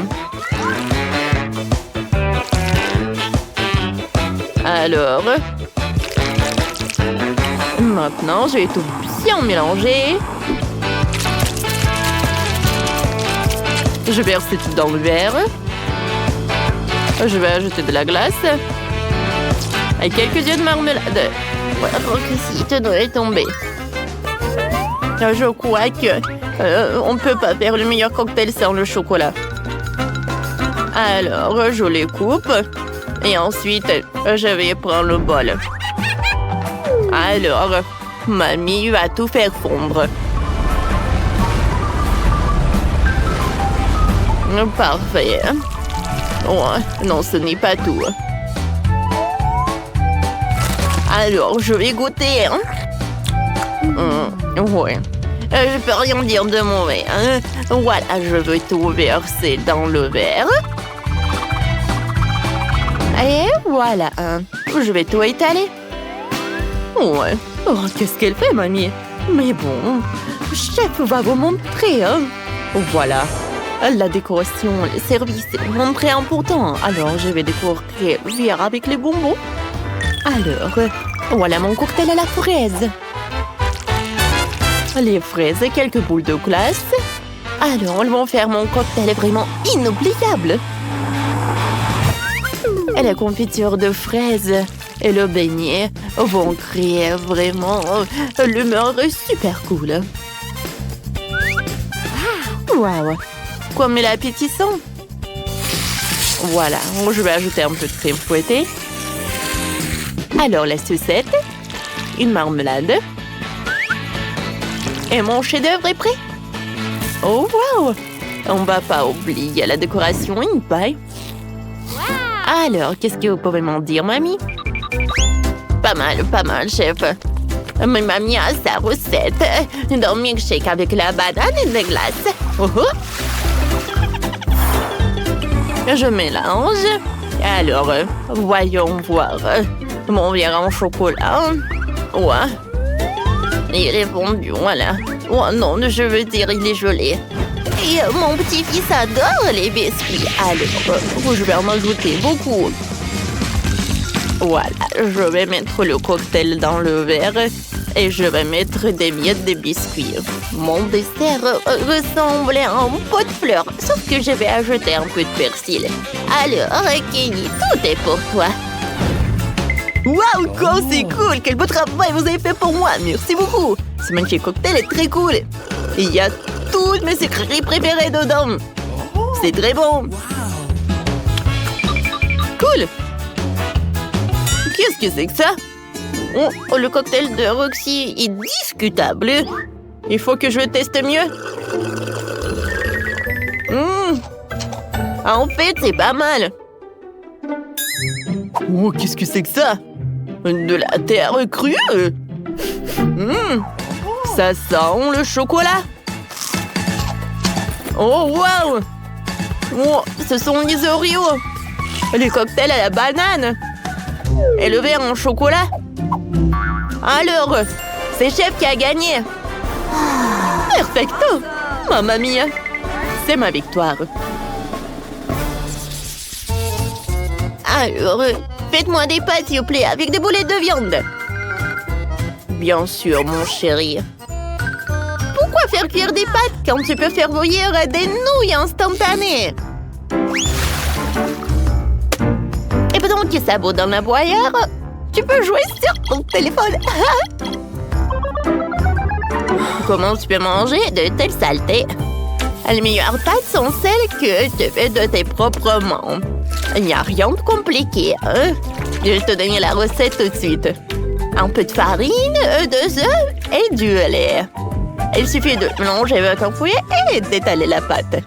Alors, maintenant, je vais tout bien mélanger. Je vais verser tout dans le verre. Je vais ajouter de la glace. Et quelques yeux de marmelade. Voilà, si tu dois tomber. Je crois que on ne peut pas faire le meilleur cocktail sans le chocolat. Alors, je les coupe. Et ensuite, je vais prendre le bol. Alors, mamie va tout faire fondre. Parfait. Oh, non, ce n'est pas tout. Alors, je vais goûter. Ouais. Je peux rien dire de mauvais. Voilà, je vais tout verser dans le verre. Et voilà. Je vais tout étaler. Ouais. Oh, qu'est-ce qu'elle fait, mamie? Mais bon, chef va vous montrer. Voilà. La décoration, le service, c'est vraiment très important. Alors, je vais décorer le verre avec les bonbons. Alors, voilà mon cocktail à la fraise. Les fraises et quelques boules de glace. Alors, elles vont faire mon cocktail vraiment inoubliable. Et la confiture de fraises et le beignet vont créer vraiment l'humeur super cool. Waouh! Comme il est appétissant. Voilà, je vais ajouter un peu de crème fouettée. Alors, la sucette, une marmelade. Et mon chef-d'œuvre est prêt. Oh, wow! On va pas oublier la décoration, une paille. Alors, qu'est-ce que vous pouvez m'en dire, mamie? Pas mal, chef. Mais mamie a sa recette d'un milkshake avec la banane et des glaces. Oh oh. Je mélange. Alors, voyons voir. Mon verre en chocolat. Ouais. Il est fondu, voilà. Oh non, je veux dire, il est gelé. Et mon petit-fils adore les biscuits. Alors, je vais en ajouter beaucoup. Voilà, je vais mettre le cocktail dans le verre et je vais mettre des miettes de biscuits. Mon dessert ressemble à un pot de fleurs, sauf que je vais ajouter un peu de persil. Alors, Kenny, tout est pour toi. Waouh, c'est cool! Quel beau travail vous avez fait pour moi! Merci beaucoup! Ce magnifique cocktail est très cool! Il y a toutes mes sucreries préférées dedans! C'est très bon! Cool! Qu'est-ce que c'est que ça? Oh, le cocktail de Roxy est discutable! Il faut que je le teste mieux! En fait, c'est pas mal! Oh, qu'est-ce que c'est que ça? De la terre crue? Ça sent le chocolat. Oh, waouh! Oh, ce sont les Oreos. Les cocktails à la banane. Et le verre en chocolat. Alors, c'est Chef qui a gagné. Perfecto! Mamma mia! C'est ma victoire. Alors, faites-moi des pâtes, s'il vous plaît, avec des boulettes de viande. Bien sûr, mon chéri. Pourquoi faire cuire des pâtes quand tu peux faire bouillir des nouilles instantanées? Et pendant que ça bout dans la boire, tu peux jouer sur ton téléphone. Comment tu peux manger de telles saletés? Les meilleures pâtes sont celles que tu fais de tes propres mains. Il n'y a rien de compliqué, hein? Je vais te donner la recette tout de suite. Un peu de farine, 2 œufs et du lait. Il suffit de mélanger avec un fouet et d'étaler la pâte.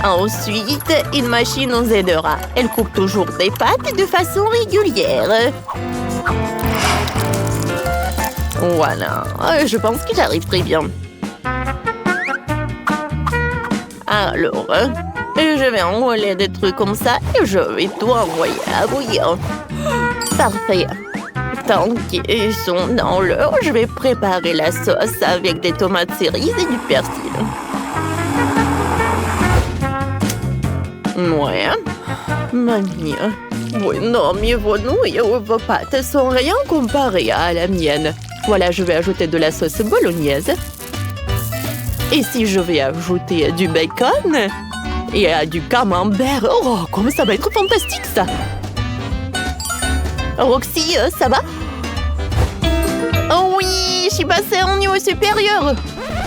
Ensuite, une machine nous aidera. Elle coupe toujours des pâtes de façon régulière. Voilà, je pense que j'arrive très bien. Alors, je vais enrouler des trucs comme ça et je vais tout envoyer à bouillir. Parfait. Tant qu'ils sont dans l'eau, je vais préparer la sauce avec des tomates cerises et du persil. Ouais. Mamie. Oui, non, mais vos nouilles ou vos pâtes sont rien comparées à la mienne. Voilà, je vais ajouter de la sauce bolognaise. Et si je vais ajouter du bacon et du camembert, oh, comme ça va être fantastique, ça! Roxy, ça va? Oh oui, je suis passée au niveau supérieur.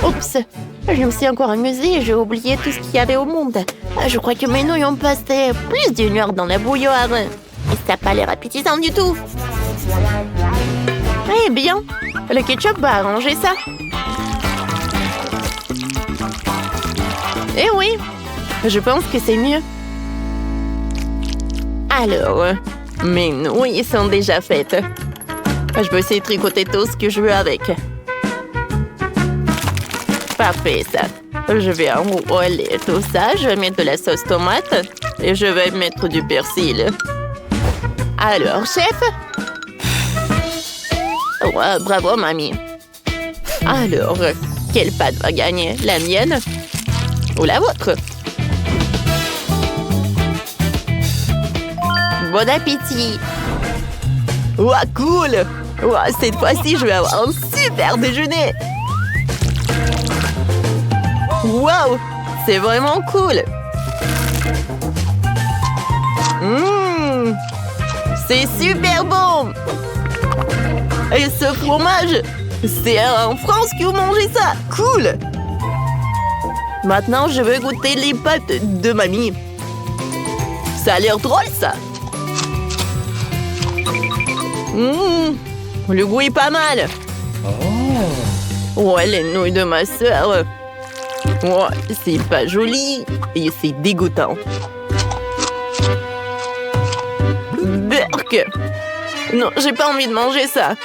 Oups, je me suis encore amusée et j'ai oublié tout ce qu'il y avait au monde. Je crois que mes nouilles ont passé plus d'1 heure dans la bouilloire. Et ça n'a pas l'air appétissant du tout. Eh bien, le ketchup va arranger ça. Eh oui, je pense que c'est mieux. Alors, mes nouilles sont déjà faites. Je peux essayer de tricoter tout ce que je veux avec. Parfait, ça. Je vais enrouler tout ça. Je vais mettre de la sauce tomate. Et je vais mettre du persil. Alors, chef? Ouais, bravo, mamie. Alors, quelle pâte va gagner? La mienne? Ou la vôtre? Bon appétit! Ouah, cool! Ouah, cette fois-ci, je vais avoir un super déjeuner! Waouh! C'est vraiment cool! C'est super bon! Et ce fromage, c'est en France que vous mangez ça! Cool! Maintenant, je veux goûter les pâtes de mamie. Ça a l'air drôle, ça! Mmh, le goût est pas mal. Oh, les nouilles de ma sœur. Oh, c'est pas joli et c'est dégoûtant. Burk! Non, j'ai pas envie de manger ça.